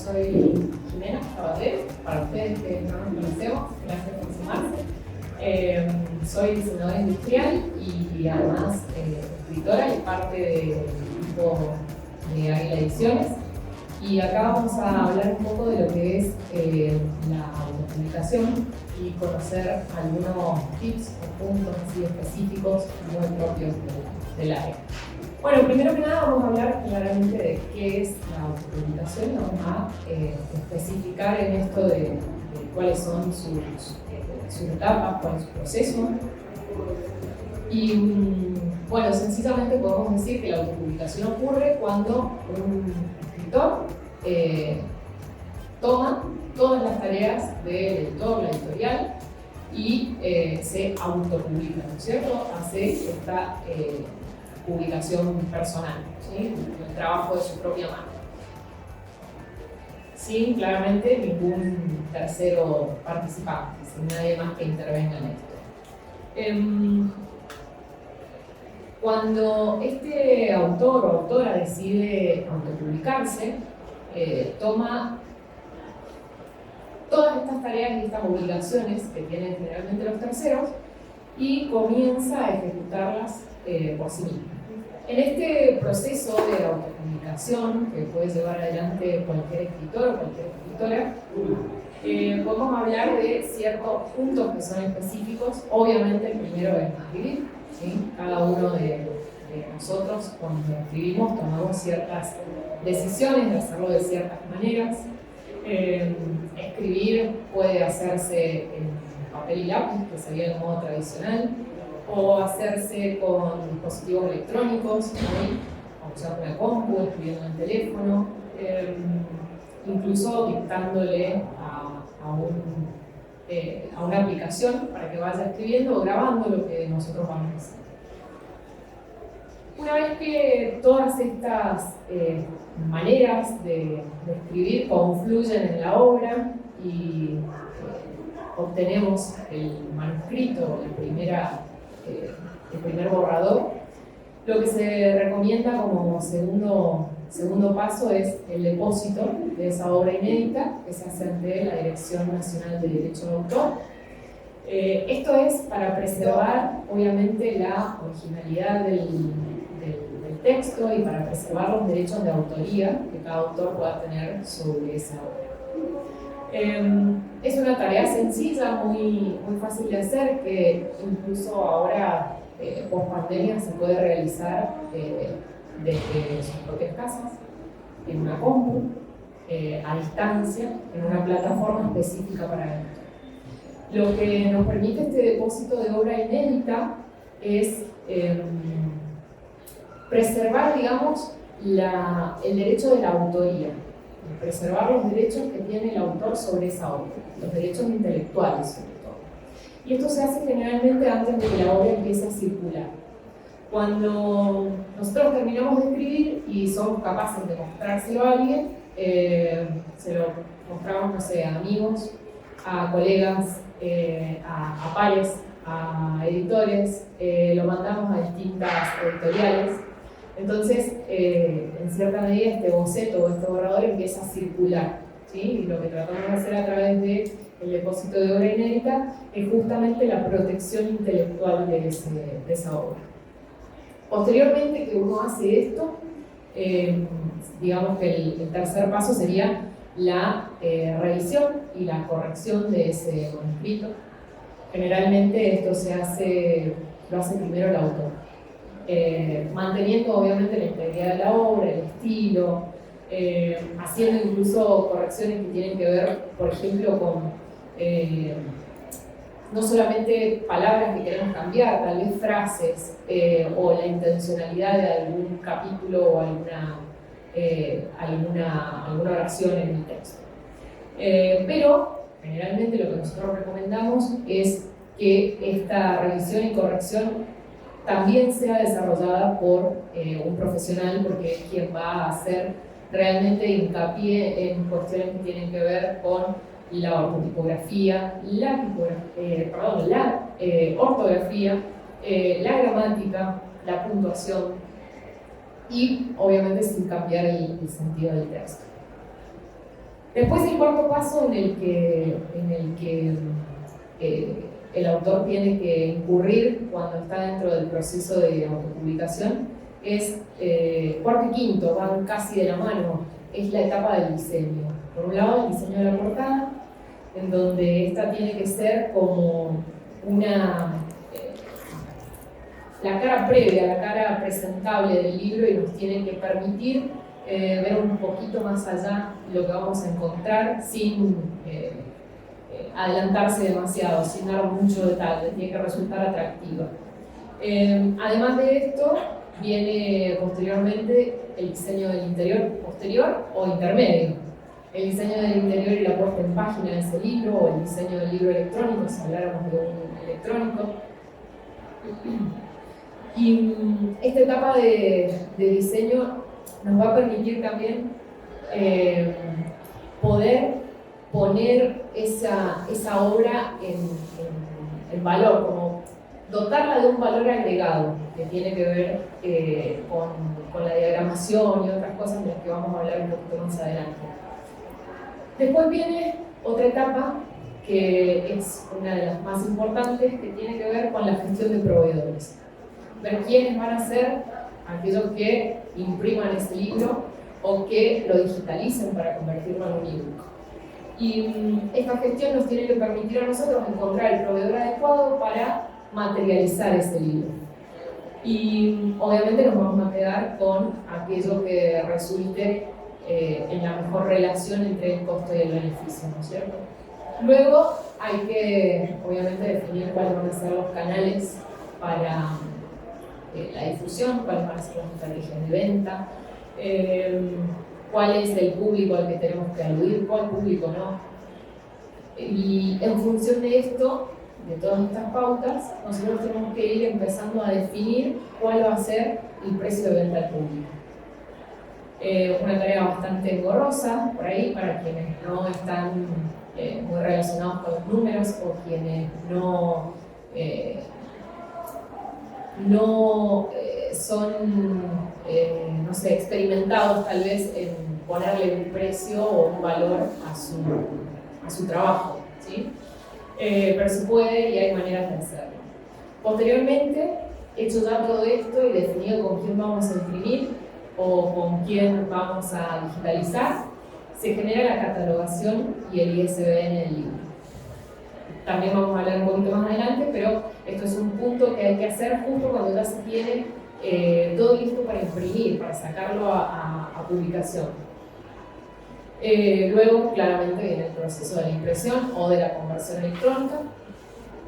soy Jimena Sabater, para ustedes que no nos conocemos, gracias por sumarse. Soy diseñadora industrial y además escritora y parte del equipo de Águila Ediciones. Y acá vamos a hablar un poco de lo que es la autopublicación y conocer algunos tips o puntos así específicos muy propios del área. Bueno, primero que nada vamos a hablar claramente de qué es la autopublicación y vamos a especificar en esto de cuáles son sus etapas, cuál es su proceso. Y bueno, sencillamente podemos decir que la autopublicación ocurre cuando un escritor toma todas las tareas del editor, la editorial, y se autopublica, ¿no es cierto? Hace esta publicación personal, ¿sí? El trabajo de su propia mano. Sin claramente ningún tercero participante, sin nadie más que intervenga en esto. Cuando este autor o autora decide autopublicarse, toma todas estas tareas y estas obligaciones que tienen generalmente los terceros y comienza a ejecutarlas por sí mismo. En este proceso de autopublicación que puede llevar adelante cualquier escritor o cualquier escritora, podemos hablar de ciertos puntos que son específicos. Obviamente el primero es escribir, ¿sí? Cada uno de nosotros cuando escribimos tomamos ciertas decisiones de hacerlo de ciertas maneras. Escribir puede hacerse en papel y lápiz, que sería el modo tradicional, o hacerse con dispositivos electrónicos, ¿sí? O sea, con la compu, escribiendo en el teléfono, incluso dictándole a una aplicación para que vaya escribiendo o grabando lo que nosotros vamos a hacer. Una vez que todas estas maneras de escribir confluyen en la obra y obtenemos el manuscrito, el primer borrador, lo que se recomienda como segundo paso es el depósito de esa obra inédita que se hace ante la Dirección Nacional de Derecho de Autor. Esto es para preservar, obviamente, la originalidad del texto y para preservar los derechos de autoría que cada autor pueda tener sobre esa obra. Es una tarea sencilla, muy fácil de hacer, que incluso ahora, post pandemia, se puede realizar desde sus propias casas, en una compu, a distancia, en una plataforma específica para esto. Lo que nos permite este depósito de obra inédita es preservar, digamos, el derecho de la autoría, preservar los derechos que tiene el autor sobre esa obra, los derechos intelectuales sobre todo. Y esto se hace generalmente antes de que la obra empiece a circular. Cuando nosotros terminamos de escribir y somos capaces de mostrárselo a alguien, se lo mostramos, no sé, a amigos, a colegas, a pares, a editores, lo mandamos a distintas editoriales. Entonces, en cierta medida, este boceto o este borrador empieza a circular, ¿sí? Y lo que tratamos de hacer a través del depósito de obra inédita es justamente la protección intelectual de esa obra. Posteriormente que uno hace esto, digamos que el tercer paso sería la revisión y la corrección de ese manuscrito. Generalmente esto lo hace primero el autor. Manteniendo obviamente la integridad de la obra, el estilo, haciendo incluso correcciones que tienen que ver, por ejemplo, con no solamente palabras que queremos cambiar, tal vez frases o la intencionalidad de algún capítulo o alguna oración en el texto. Pero generalmente lo que nosotros recomendamos es que esta revisión y corrección también sea desarrollada por un profesional, porque es quien va a hacer realmente hincapié en cuestiones que tienen que ver con la ortotipografía, la ortografía, la gramática, la puntuación y obviamente sin cambiar el sentido del texto. Después el cuarto paso en el que el autor tiene que incurrir cuando está dentro del proceso de autopublicación es, cuarto y quinto, van casi de la mano, es la etapa del diseño. Por un lado, el diseño de la portada, en donde esta tiene que ser como la cara previa, la cara presentable del libro, y nos tiene que permitir ver un poquito más allá lo que vamos a encontrar sin adelantarse demasiado, sin dar mucho detalle, tiene que resultar atractiva. Además de esto, viene posteriormente el diseño del interior posterior o intermedio. El diseño del interior y la puesta en página de ese libro, o el diseño del libro electrónico, si habláramos de un electrónico. Y esta etapa de diseño nos va a permitir también poder poner esa obra en valor, como dotarla de un valor agregado que tiene que ver con la diagramación y otras cosas de las que vamos a hablar un poquito más adelante. Después viene otra etapa que es una de las más importantes, que tiene que ver con la gestión de proveedores. Ver quiénes van a ser aquellos que impriman ese libro o que lo digitalicen para convertirlo en un ebook. Y esta gestión nos tiene que permitir a nosotros encontrar el proveedor adecuado para materializar ese libro. Y obviamente nos vamos a quedar con aquello que resulte en la mejor relación entre el costo y el beneficio, ¿no es cierto? Luego hay que, obviamente, definir cuáles van a ser los canales para la difusión, cuáles van a ser las estrategias de venta, cuál es el público al que tenemos que aludir, cuál público no. Y en función de esto, de todas estas pautas, nosotros tenemos que ir empezando a definir cuál va a ser el precio de venta al público. Una tarea bastante engorrosa por ahí para quienes no están muy relacionados con los números, o quienes no son, no sé, experimentados tal vez en ponerle un precio o un valor a su trabajo, ¿sí? Pero se puede y hay maneras de hacerlo. Posteriormente, hecho ya todo esto y definido con quién vamos a imprimir o con quién vamos a digitalizar, se genera la catalogación y el ISBN del libro. También vamos a hablar un poquito más adelante, pero esto es un punto que hay que hacer justo cuando ya se tiene todo listo para imprimir, para sacarlo a publicación. Luego, claramente, viene el proceso de la impresión o de la conversión electrónica.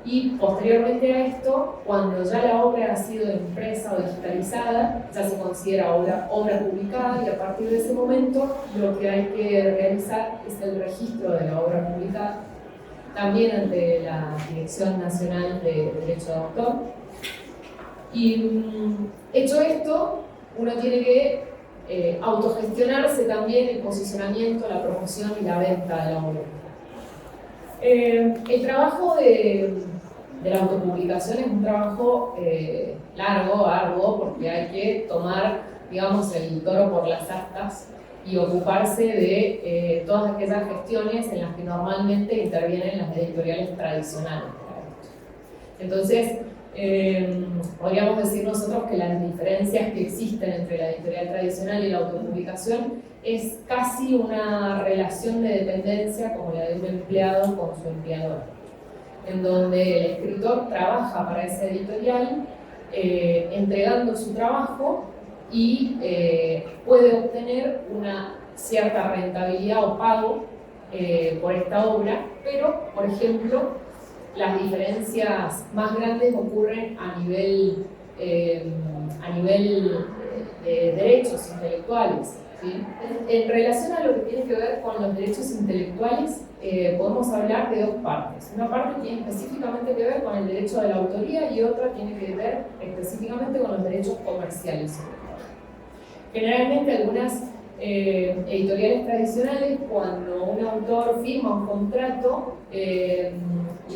Y posteriormente a esto, cuando ya la obra ha sido impresa o digitalizada, ya se considera obra publicada, y a partir de ese momento lo que hay que realizar es el registro de la obra publicada, también ante la Dirección Nacional de Derecho de Autor. Y hecho esto, uno tiene que autogestionarse también el posicionamiento, la promoción y la venta de la obra. El trabajo de la autopublicación es un trabajo largo, arduo, porque hay que tomar, digamos, el toro por las astas y ocuparse de todas aquellas gestiones en las que normalmente intervienen las editoriales tradicionales. Entonces, podríamos decir nosotros que las diferencias que existen entre la editorial tradicional y la autopublicación es casi una relación de dependencia como la de un empleado con su empleador, en donde el escritor trabaja para esa editorial entregando su trabajo y puede obtener una cierta rentabilidad o pago por esta obra, pero, por ejemplo, las diferencias más grandes ocurren a nivel de derechos intelectuales, ¿sí? En relación a lo que tiene que ver con los derechos intelectuales, podemos hablar de dos partes. Una parte tiene específicamente que ver con el derecho de la autoría y otra tiene que ver específicamente con los derechos comerciales. Generalmente algunas editoriales tradicionales, cuando un autor firma un contrato,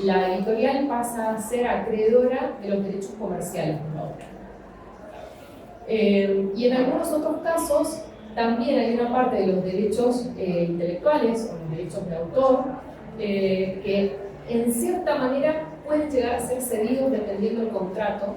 la editorial pasa a ser acreedora de los derechos comerciales de la obra. Y en algunos otros casos, También hay una parte de los derechos intelectuales o los derechos de autor que en cierta manera pueden llegar a ser cedidos dependiendo del contrato,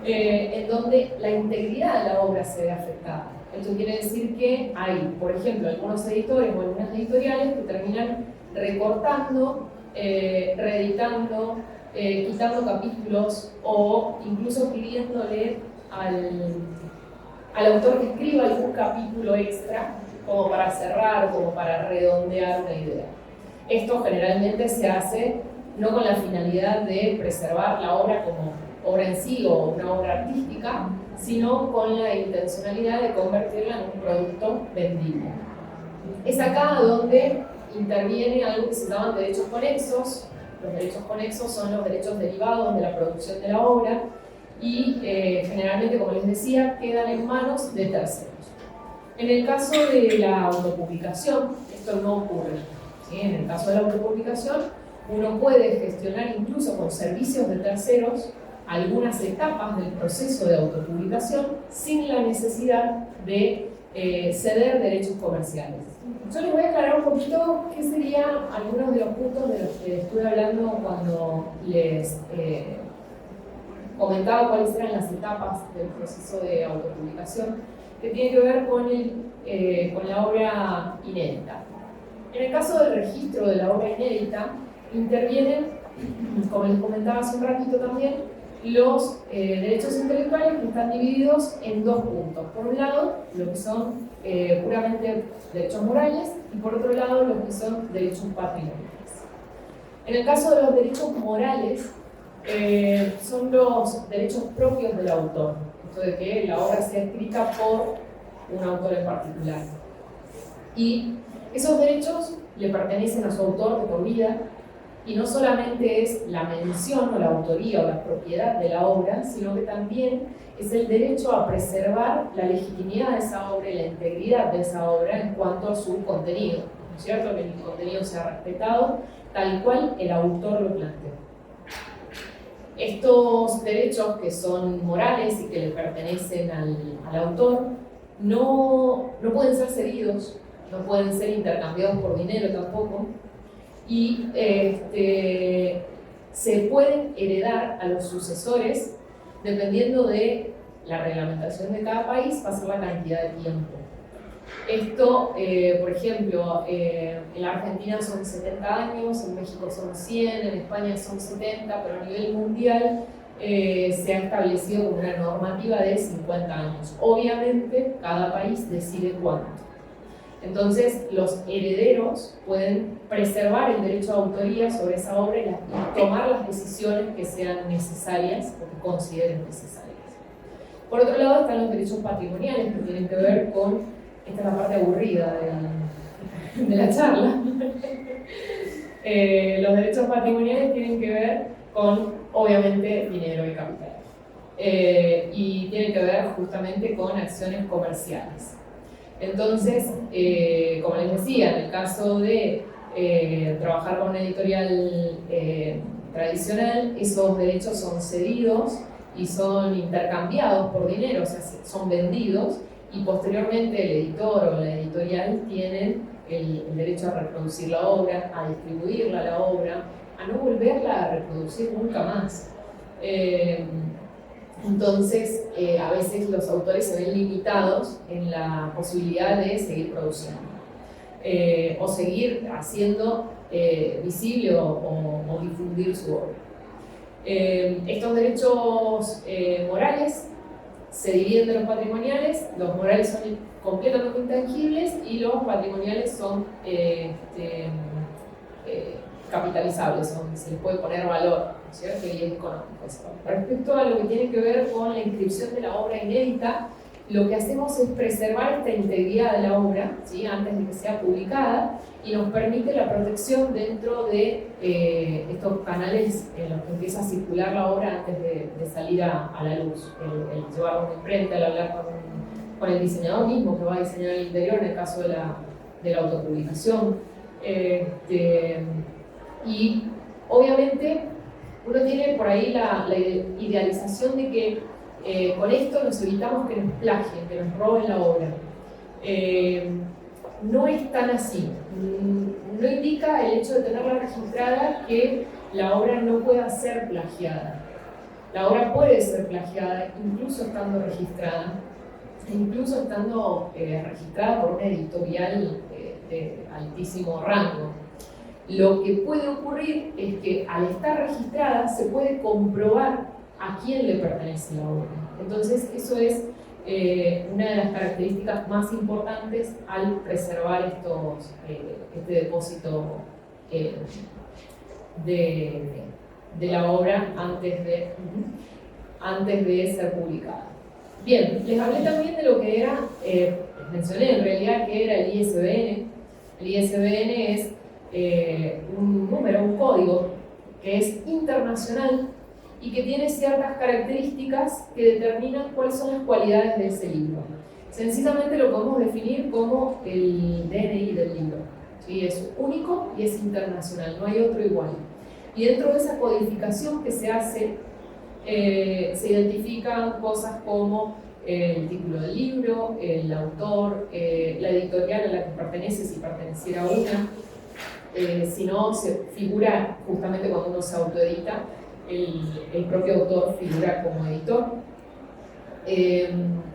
en donde la integridad de la obra se ve afectada. Esto quiere decir que hay, por ejemplo, algunos editores o algunas editoriales que terminan recortando, reeditando, quitando capítulos o incluso pidiéndole al autor que escriba algún capítulo extra como para cerrar, como para redondear una idea. Esto generalmente se hace no con la finalidad de preservar la obra como obra en sí o una obra artística, sino con la intencionalidad de convertirla en un producto vendible. Es acá donde interviene algo que se llaman derechos conexos. Los derechos conexos son los derechos derivados de la producción de la obra y generalmente, como les decía, quedan en manos de terceros. En el caso de la autopublicación, esto no ocurre, ¿sí? En el caso de la autopublicación, uno puede gestionar incluso con servicios de terceros algunas etapas del proceso de autopublicación sin la necesidad de ceder derechos comerciales. Yo les voy a aclarar un poquito qué serían algunos de los puntos de los que estuve hablando cuando les comentaba cuáles eran las etapas del proceso de autopublicación, que tiene que ver con la obra inédita. En el caso del registro de la obra inédita, intervienen, como les comentaba hace un ratito también, los derechos intelectuales, que están divididos en dos puntos. Por un lado, lo que son puramente derechos morales, y por otro lado, lo que son derechos patrimoniales. En el caso de los derechos morales, son los derechos propios del autor, esto de que la obra sea escrita por un autor en particular. Y esos derechos le pertenecen a su autor de por vida, y no solamente es la mención o la autoría o la propiedad de la obra, sino que también es el derecho a preservar la legitimidad de esa obra y la integridad de esa obra en cuanto a su contenido, ¿no es cierto? Que el contenido sea respetado tal cual el autor lo planteó. Estos derechos, que son morales y que le pertenecen al autor, no pueden ser cedidos, no pueden ser intercambiados por dinero tampoco, y se pueden heredar a los sucesores dependiendo de la reglamentación de cada país, va a ser la cantidad de tiempo. Esto, por ejemplo, en la Argentina son 70 años, en México son 100, en España son 70, pero a nivel mundial se ha establecido como una normativa de 50 años. Obviamente, cada país decide cuánto. Entonces, los herederos pueden preservar el derecho de autoría sobre esa obra y tomar las decisiones que sean necesarias o que consideren necesarias. Por otro lado, están los derechos patrimoniales, que tienen que ver con, esta es la parte aburrida de la charla, los derechos patrimoniales tienen que ver con, obviamente, dinero y capital. Y tienen que ver justamente con acciones comerciales. Entonces, como les decía, en el caso de trabajar con una editorial tradicional, esos derechos son cedidos y son intercambiados por dinero, o sea, son vendidos, y posteriormente el editor o la editorial tienen el derecho a reproducir la obra, a distribuirla la obra, a no volverla a reproducir nunca más. Entonces, a veces los autores se ven limitados en la posibilidad de seguir produciendo o seguir haciendo visible o difundir su obra. Estos derechos morales se dividen de los patrimoniales. Los morales son completamente intangibles y los patrimoniales son capitalizables, se les puede poner valor, ¿no es cierto? Y es económico. Respecto a lo que tiene que ver con la inscripción de la obra inédita, lo que hacemos es preservar esta integridad de la obra, ¿sí? Antes de que sea publicada, y nos permite la protección dentro de estos canales en los que empieza a circular la obra antes de salir a la luz. El llevar una imprenta, el hablar con el diseñador mismo que va a diseñar el interior en el caso de la autopublicación. Y obviamente uno tiene por ahí la idealización de que con esto nos evitamos que nos plagien, que nos roben la obra. no es tan así. No indica el hecho de tenerla registrada que la obra no pueda ser plagiada. La obra puede ser plagiada incluso estando registrada, incluso estando registrada por una editorial de altísimo rango. Lo que puede ocurrir es que al estar registrada se puede comprobar a quién le pertenece la obra. Entonces eso es una de las características más importantes al preservar este depósito de la obra antes de ser publicada. Bien, les hablé también de lo que era, mencioné en realidad que era el ISBN. El ISBN es un número, un código que es internacional y que tiene ciertas características que determinan cuáles son las cualidades de ese libro. Sencillamente lo podemos definir como el DNI del libro. ¿Sí? Es único y es internacional, no hay otro igual. Y dentro de esa codificación que se hace, se identifican cosas como el título del libro, el autor, la editorial a la que pertenece, si perteneciera a una. Si no, se figura, justamente cuando uno se autoedita, el propio autor figura como editor.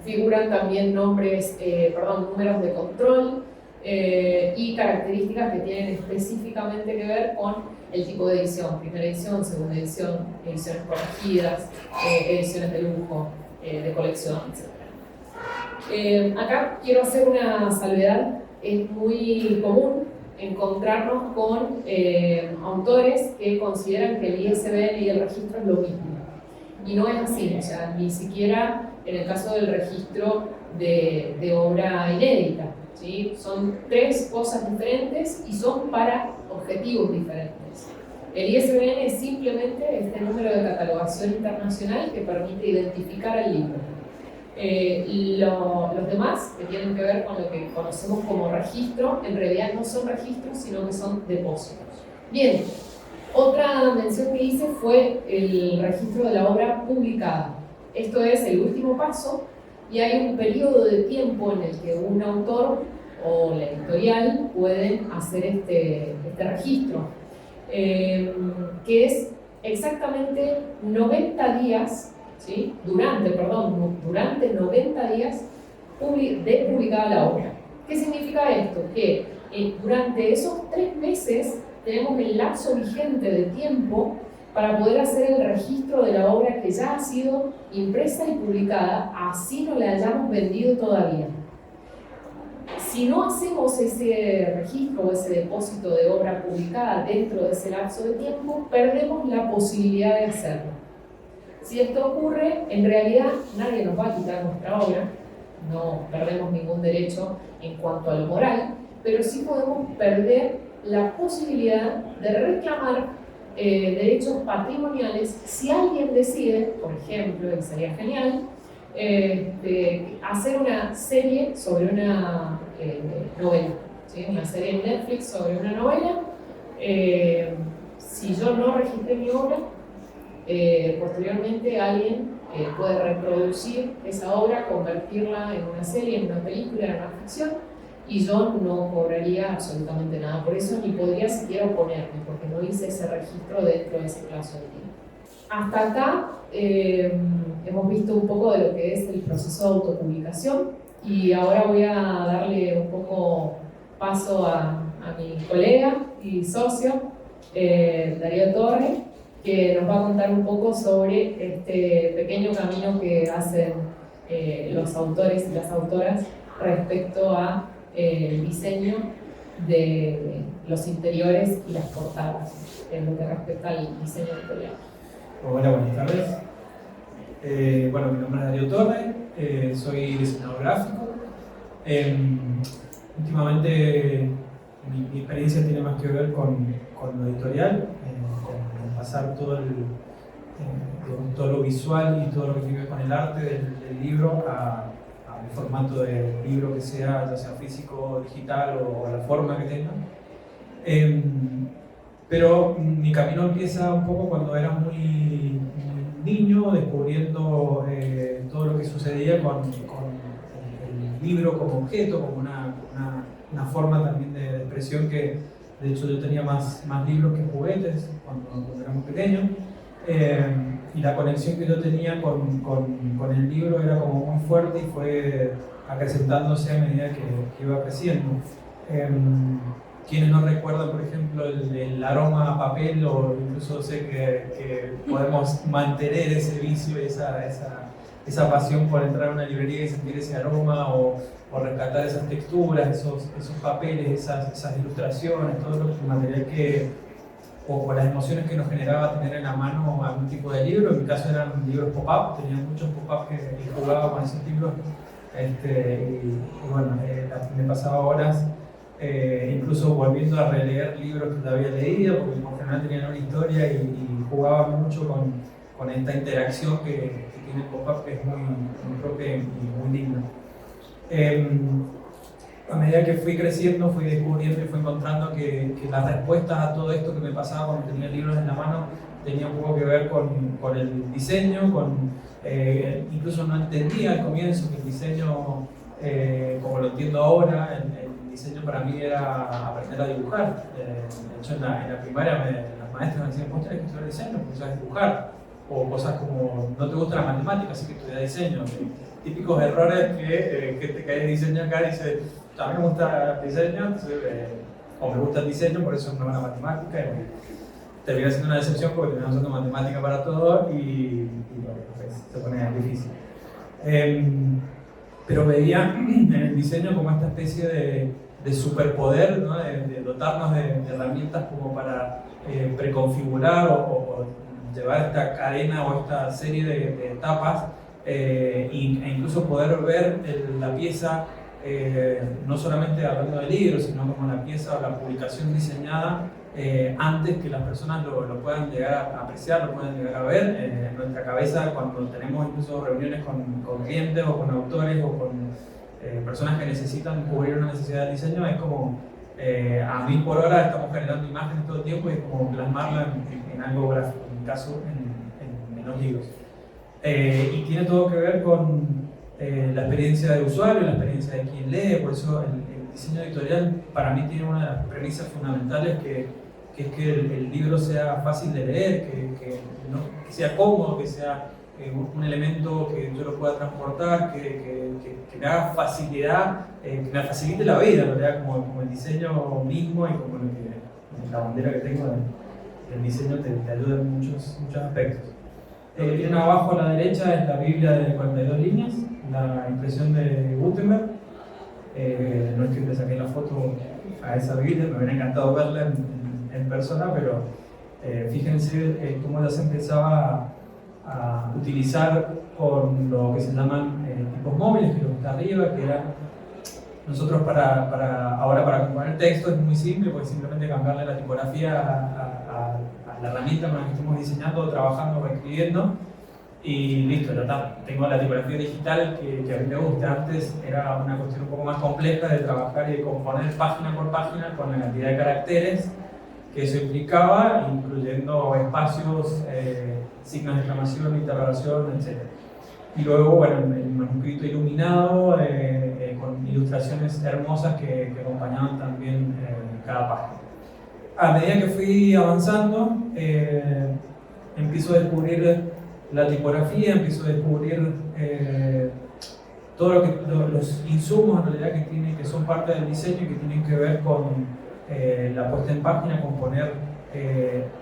Figuran también números de control y características que tienen específicamente que ver con el tipo de edición, primera edición, segunda edición, ediciones corregidas, ediciones de lujo, de colección, etc. Acá quiero hacer una salvedad. Es muy común encontrarnos con autores que consideran que el ISBN y el registro es lo mismo. Y no es así, o sea, ni siquiera en el caso del registro de obra inédita. ¿Sí? Son tres cosas diferentes y son para objetivos diferentes. El ISBN es simplemente este número de catalogación internacional que permite identificar al libro. Los demás, que tienen que ver con lo que conocemos como registro, en realidad no son registros, sino que son depósitos. Bien, otra mención que hice fue el registro de la obra publicada. Esto es el último paso y hay un periodo de tiempo en el que un autor o la editorial pueden hacer este registro, que es exactamente 90 días, ¿sí? durante 90 días de publicada la obra. ¿Qué significa esto? Que durante esos 3 meses tenemos el lapso vigente de tiempo para poder hacer el registro de la obra que ya ha sido impresa y publicada, así no la hayamos vendido todavía. Si no hacemos ese registro o ese depósito de obra publicada dentro de ese lapso de tiempo, perdemos la posibilidad de hacerlo. Si esto ocurre, en realidad nadie nos va a quitar nuestra obra, no perdemos ningún derecho en cuanto a lo moral, pero sí podemos perder la posibilidad de reclamar derechos patrimoniales si alguien decide, por ejemplo, y sería genial, hacer una serie sobre una novela, ¿sí? Una serie en Netflix sobre una novela. Si yo no registré mi obra, posteriormente alguien puede reproducir esa obra, convertirla en una serie, en una película, en una ficción, y yo no cobraría absolutamente nada por eso, ni podría siquiera oponerme, porque no hice ese registro dentro de ese plazo de tiempo. Hasta acá hemos visto un poco de lo que es el proceso de autopublicación, y ahora voy a darle un poco paso a mi colega y socio, Darío Torre, que nos va a contar un poco sobre este pequeño camino que hacen los autores y las autoras respecto a el diseño de los interiores y las portadas, en lo que respecta al diseño editorial. Hola, buenas tardes. Mi nombre es Darío Torre, soy diseñador gráfico. Últimamente mi experiencia tiene más que ver con lo editorial, con pasar todo lo visual y todo lo que tiene que ver con el arte del libro al formato del libro que sea, ya sea físico, digital o la forma que tenga. Pero mi camino empieza un poco cuando era muy niño, descubriendo todo lo que sucedía con el libro como objeto, como una forma también de expresión que, de hecho, yo tenía más libros que juguetes cuando éramos pequeños. Y la conexión que yo tenía con el libro era como muy fuerte y fue acrecentándose a medida que iba creciendo. Quienes no recuerdan, por ejemplo, el aroma a papel, o incluso sé que podemos mantener ese vicio, esa pasión por entrar a una librería y sentir ese aroma, o rescatar esas texturas, esos papeles, esas ilustraciones, todo el material o las emociones que nos generaba tener en la mano algún tipo de libro. En mi caso eran libros pop-up, tenía muchos pop-up que jugaba con esos libros, y bueno, me pasaba horas incluso volviendo a releer libros que ya había leído, porque por general tenían una historia, y jugaba mucho con esta interacción que tiene el pop-up, que es muy propia y muy linda. A medida que fui creciendo, fui descubriendo y fui encontrando que las respuestas a todo esto que me pasaba cuando tenía libros en la mano tenía un poco que ver con el diseño, incluso no entendía al comienzo que el diseño, como lo entiendo ahora, el diseño para mí era aprender a dibujar. De hecho, en la primaria las maestras me decían: "Vos tenés que estudiar diseño porque sabes dibujar", o cosas como: "No te gusta la matemática, así que estudia diseño". Típicos errores que te cae diseño acá y dices: "A mí me gusta el diseño", entonces, o me gusta el diseño, por eso me van a matemática, y termina siendo una decepción porque terminamos usando matemática para todo, y bueno, pues, se pone difícil. Pero veía en el diseño como esta especie de superpoder, ¿no? de dotarnos de herramientas como para preconfigurar o llevar esta cadena o esta serie de etapas, e incluso poder ver la pieza, no solamente hablando de libros, sino como la pieza o la publicación diseñada, antes que las personas lo puedan llegar a apreciar, lo puedan llegar a ver. En nuestra cabeza, cuando tenemos incluso reuniones con clientes o con autores o con personas que necesitan cubrir una necesidad de diseño, es como a 1000 por hora estamos generando imágenes todo el tiempo, y es como plasmarla en algo gráfico, en mi caso en los libros. Y tiene todo que ver con la experiencia del usuario, la experiencia de quien lee. Por eso el diseño editorial para mí tiene una de las premisas fundamentales, que es que el libro sea fácil de leer, que sea cómodo, que sea un elemento que yo lo pueda transportar, que me haga facilidad, que me facilite la vida, en realidad, como el diseño mismo, y como la bandera que tengo del diseño te ayuda en muchos aspectos. Lo que tienen abajo a la derecha es la Biblia de 42 líneas, la impresión de Gutenberg. No es que le saqué la foto a esa Biblia, me hubiera encantado verla en persona, pero fíjense cómo ya se empezaba a utilizar con lo que se llaman tipos móviles, que es lo que está arriba, que era nosotros ahora para componer texto es muy simple, porque simplemente cambiarle la tipografía a la herramienta con la que estamos diseñando, o trabajando o escribiendo, y listo, ya está. Tengo la tipografía digital que a mí me gusta. Antes era una cuestión un poco más compleja de trabajar y de componer página por página con la cantidad de caracteres que eso implicaba, incluyendo espacios, signos de exclamación, interrogación, etc. Y luego, bueno, el manuscrito iluminado con ilustraciones hermosas que acompañaban también cada página. A medida que fui avanzando, empiezo a descubrir la tipografía, empiezo a descubrir todos los insumos en realidad que son parte del diseño y que tienen que ver con la puesta en página, con poner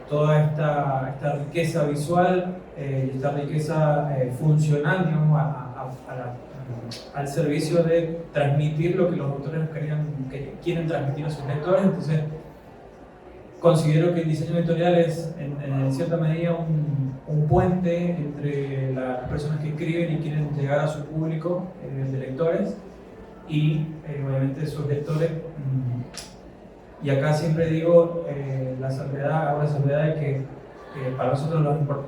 toda esta riqueza visual y esta riqueza funcional, digamos, al servicio de transmitir lo que los autores quieren transmitir a sus lectores. Entonces, considero que el diseño editorial es, en cierta medida, un puente entre las personas que escriben y quieren llegar a su público de lectores y, obviamente, sus lectores. Y acá siempre digo, la salvedad de que para nosotros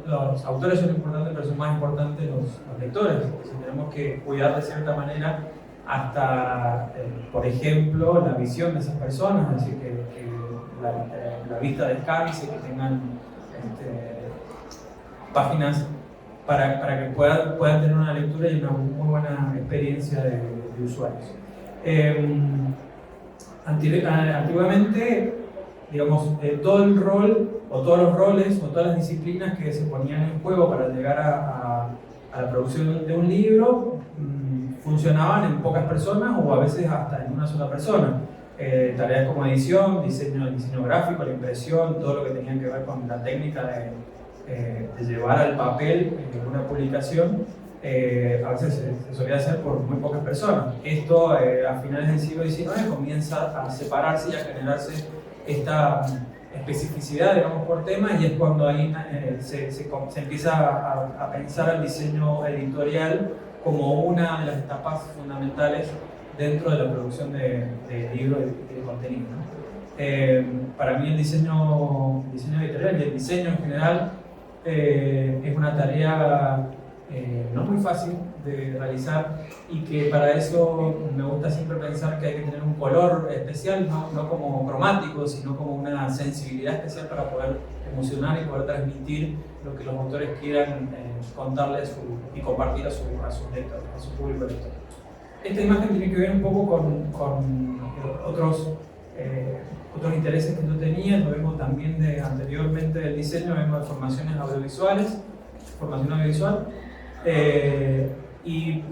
los autores son importantes, pero son más importantes los lectores. Entonces, tenemos que cuidar de cierta manera hasta, por ejemplo, la visión de esas personas, es decir, que la vista descanse, que tengan páginas para que puedan tener una lectura y una muy buena experiencia de de usuarios. Antiguamente, digamos, todo el rol, o todos los roles, o todas las disciplinas que se ponían en juego para llegar a la producción de un libro, funcionaban en pocas personas o a veces hasta en una sola persona. Tareas como edición, diseño gráfico, la impresión, todo lo que tenía que ver con la técnica de llevar al papel una publicación, a veces se solía hacer por muy pocas personas. Esto a finales del siglo XIX comienza a separarse y a generarse esta especificidad, digamos, por temas, y es cuando ahí se empieza a pensar el diseño editorial como una de las etapas fundamentales dentro de la producción de libros y de contenido, ¿no? Para mí el diseño editorial y el diseño en general es una tarea no muy fácil de realizar, y que para eso me gusta siempre pensar que hay que tener un color especial, no como cromático, sino como una sensibilidad especial para poder emocionar y poder transmitir lo que los autores quieran contarle y compartir a sus lectores, a su público lector. Esta imagen tiene que ver un poco con otros intereses que yo tenía. Lo vengo también anteriormente del diseño, vengo de formación audiovisual, y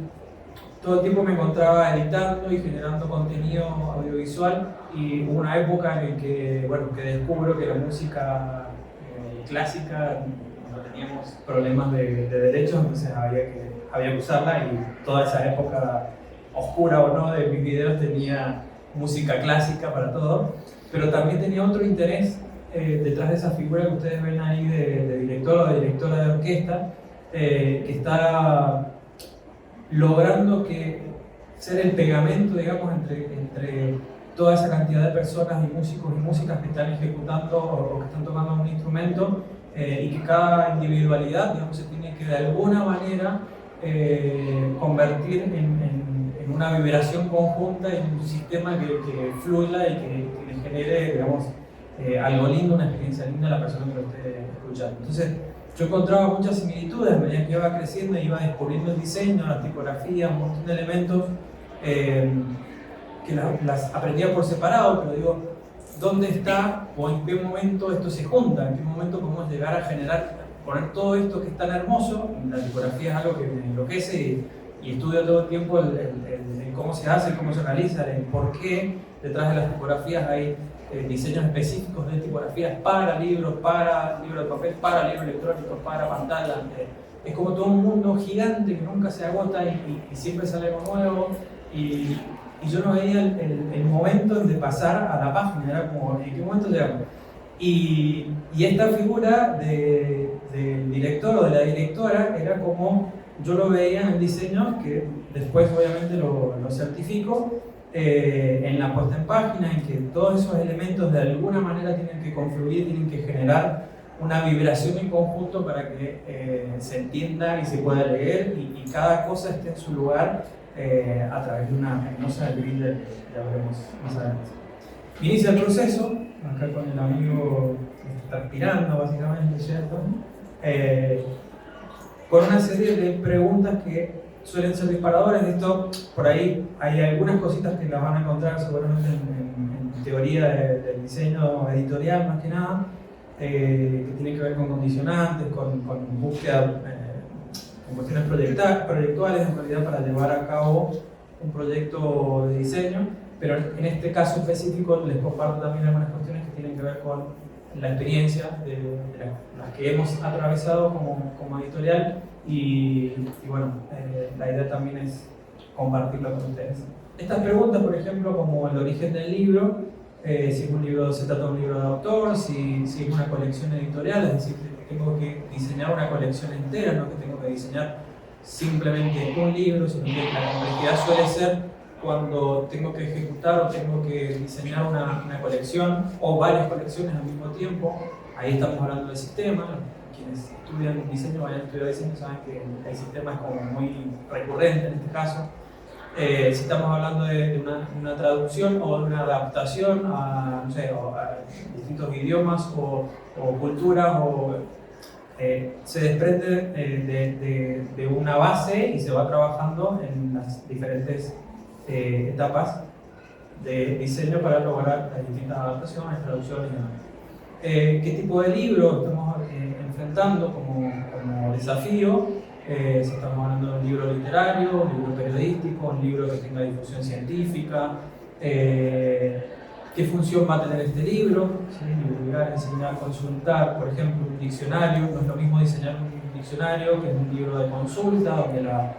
todo el tiempo me encontraba editando y generando contenido audiovisual, y hubo una época en que descubro que la música clásica no teníamos problemas de derechos, entonces había que usarla, y toda esa época oscura o no de mis videos tenía música clásica para todo, pero también tenía otro interés detrás de esa figura que ustedes ven ahí de director o de directora de orquesta, que está logrando ser el pegamento, digamos, entre toda esa cantidad de personas y músicos y músicas que están ejecutando o que están tocando un instrumento, y que cada individualidad, digamos, se tiene que de alguna manera convertir en una vibración conjunta, en un sistema que fluya y que le genere, digamos, algo lindo, una experiencia linda a la persona que lo esté escuchando. Entonces, yo encontraba muchas similitudes a medida que iba creciendo, iba descubriendo el diseño, la tipografía, un montón de elementos que las aprendía por separado, pero digo, ¿dónde está o en qué momento esto se junta? ¿En qué momento podemos llegar a poner todo esto que es tan hermoso? La tipografía es algo que me enloquece, y estudio todo el tiempo el cómo se hace, cómo se realiza, el por qué detrás de las tipografías hay diseños específicos de tipografías para libros de papel, para libros electrónicos, para pantallas. Es como todo un mundo gigante que nunca se agota y siempre sale algo nuevo, y yo no veía el momento de pasar a la página, era como, ¿en qué momento llegamos? Y esta figura del director o de la directora era como yo lo veía en el diseño, que después obviamente lo certifico, en la puesta en página, en que todos esos elementos de alguna manera tienen que confluir, tienen que generar una vibración en conjunto para que se entienda y se pueda leer, y cada cosa esté en su lugar a través de una hermosa grilla que ya veremos más adelante. Inicia el proceso, acá con el amigo transpirando básicamente, ¿cierto? Con una serie de preguntas que suelen ser disparadores. Esto, por ahí hay algunas cositas que las van a encontrar seguramente en teoría del diseño editorial, más que nada, que tiene que ver con condicionantes, con búsqueda, con cuestiones proyectuales en realidad, para llevar a cabo un proyecto de diseño. Pero en este caso específico les comparto también algunas cuestiones que tienen que ver con la experiencia de las que hemos atravesado como editorial, y bueno, la idea también es compartirlo con ustedes. Estas preguntas, por ejemplo, como el origen del libro, si es un libro, se trata de un libro de autor, si es una colección editorial, es decir, que tengo que diseñar una colección entera, no que tengo que diseñar simplemente un libro, sino que la complejidad suele ser cuando tengo que ejecutar o tengo que diseñar una colección o varias colecciones al mismo tiempo. Ahí estamos hablando del sistema. Quienes estudian diseño, vayan a estudiar diseño, saben que el sistema es como muy recurrente en este caso. Si estamos hablando de una traducción o de una adaptación a, no sé, a distintos idiomas o culturas, se desprende de una base y se va trabajando en las diferentes etapas de diseño para lograr las distintas adaptaciones, traducciones y demás. ¿Qué tipo de libro estamos enfrentando como desafío? Si estamos hablando de un libro literario, un libro periodístico, un libro que tenga difusión científica, ¿qué función va a tener este libro? ¿Sí? Divulgar, enseñar, consultar, por ejemplo, un diccionario. No es lo mismo diseñar un diccionario que es un libro de consulta, donde la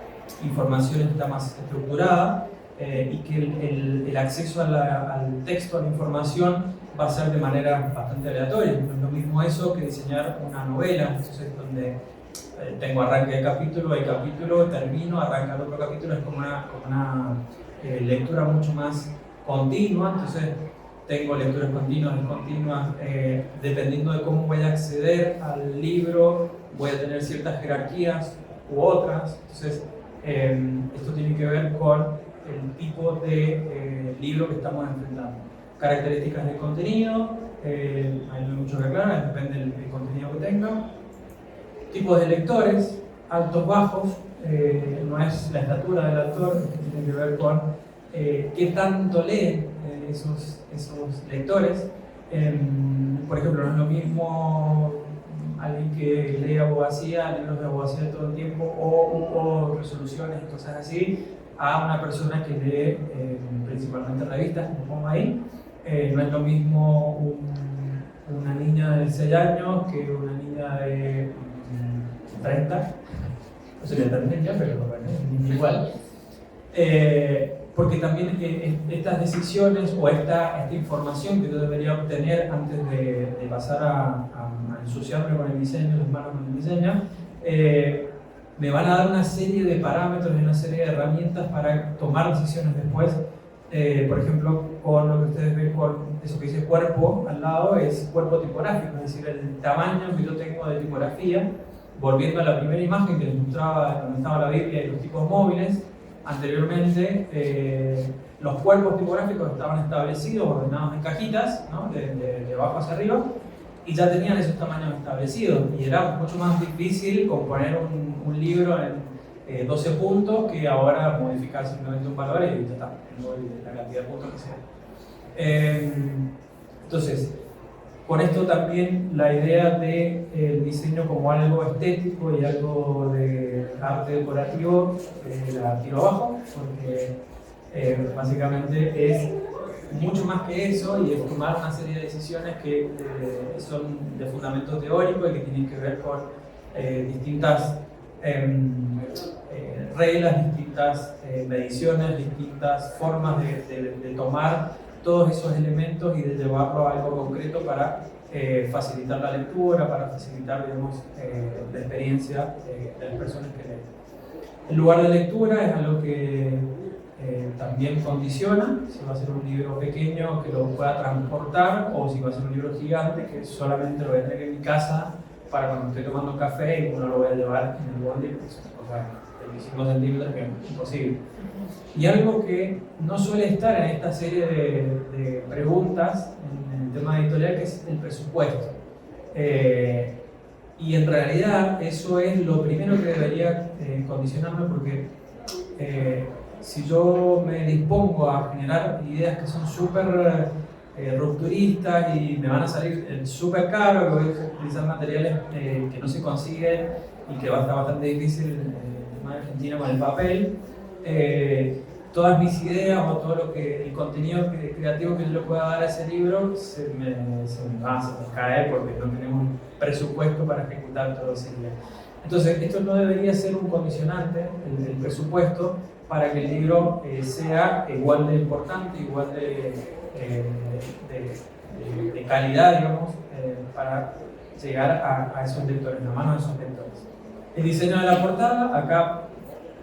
información está más estructurada y que el acceso al texto, a la información, va a ser de manera bastante aleatoria. No es lo mismo eso que diseñar una novela, entonces donde tengo arranque de capítulo, hay capítulo, termino, arranca el otro capítulo, es como una lectura mucho más continua, entonces tengo lecturas continuas, discontinuas, dependiendo de cómo voy a acceder al libro, voy a tener ciertas jerarquías u otras, entonces esto tiene que ver con el tipo de libro que estamos enfrentando. Características del contenido, ahí no hay mucho que aclarar, depende del contenido que tenga. Tipos de lectores, altos, bajos, no es la estatura del autor, tiene que ver con qué tanto leen esos lectores. Por ejemplo, no es lo mismo alguien que lee abogacía, libros de abogacía todo el tiempo, o resoluciones y cosas así, a una persona que lee principalmente revistas, como pongo ahí. No es lo mismo una niña de 6 años que una niña de 30, no sería tan niña, pero bueno, igual. Porque también estas decisiones o esta información que yo debería obtener antes de pasar a ensuciarme con el diseño, las manos con el diseño, me van a dar una serie de parámetros y una serie de herramientas para tomar decisiones después. Por ejemplo, con lo que ustedes ven con eso que dice cuerpo al lado, es cuerpo tipográfico, es decir, el tamaño que yo tengo de tipografía. Volviendo a la primera imagen que les mostraba, donde estaba la Biblia y los tipos móviles, anteriormente los cuerpos tipográficos estaban establecidos, ordenados en cajitas, ¿no? de abajo hacia arriba, y ya tenían esos tamaños establecidos, y era mucho más difícil componer un libro en 12 puntos que ahora modificar simplemente un valor y ya está, la cantidad de puntos que sea. Entonces, con esto también la idea del diseño como algo estético y algo de arte decorativo la tiro abajo, porque básicamente es mucho más que eso y es tomar una serie de decisiones que son de fundamento teórico y que tienen que ver con distintas reglas, distintas mediciones, distintas formas de tomar todos esos elementos y de llevarlo a algo concreto para facilitar la lectura, para facilitar, digamos, la experiencia de las personas que leen. El lugar de lectura es algo que también condiciona si va a ser un libro pequeño que lo pueda transportar o si va a ser un libro gigante que solamente lo voy a tener en mi casa para cuando estoy tomando café y no lo voy a llevar en el bondi, pues es una cosa de 25 centímetros que es imposible. Y algo que no suele estar en esta serie de preguntas en el tema editorial, que es el presupuesto. Y en realidad eso es lo primero que debería condicionarme, porque si yo me dispongo a generar ideas que son súper rupturistas y me van a salir súper caro, que voy a utilizar materiales que no se consiguen y que va a estar bastante difícil en Argentina con el papel, todas mis ideas o todo el contenido creativo que yo le pueda dar a ese libro se me cae porque no tenemos presupuesto para ejecutar todo ese libro. Entonces, esto no debería ser un condicionante, el presupuesto, para que el libro sea igual de importante, igual de calidad, digamos, para llegar a esos lectores, la mano de esos lectores. El diseño de la portada, acá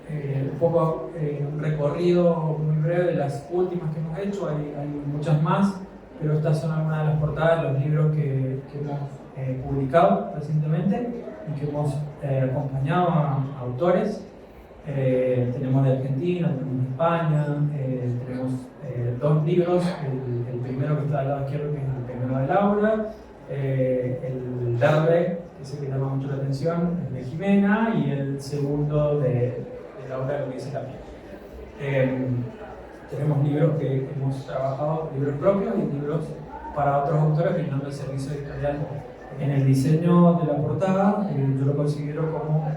un poco un recorrido muy breve de las últimas que hemos hecho, hay muchas más, pero estas son algunas de las portadas de los libros que hemos publicado recientemente y que hemos acompañado a autores. Tenemos de Argentina, tenemos de España, tenemos 2 libros, el primero que está al lado izquierdo, que es el primero de Laura, el verde, que es el que llama mucho la atención, el de Jimena, y el segundo de Laura, lo que dice también. tenemos libros que hemos trabajado, libros propios y libros para otros autores, brindando el servicio editorial. En el diseño de la portada, yo lo considero como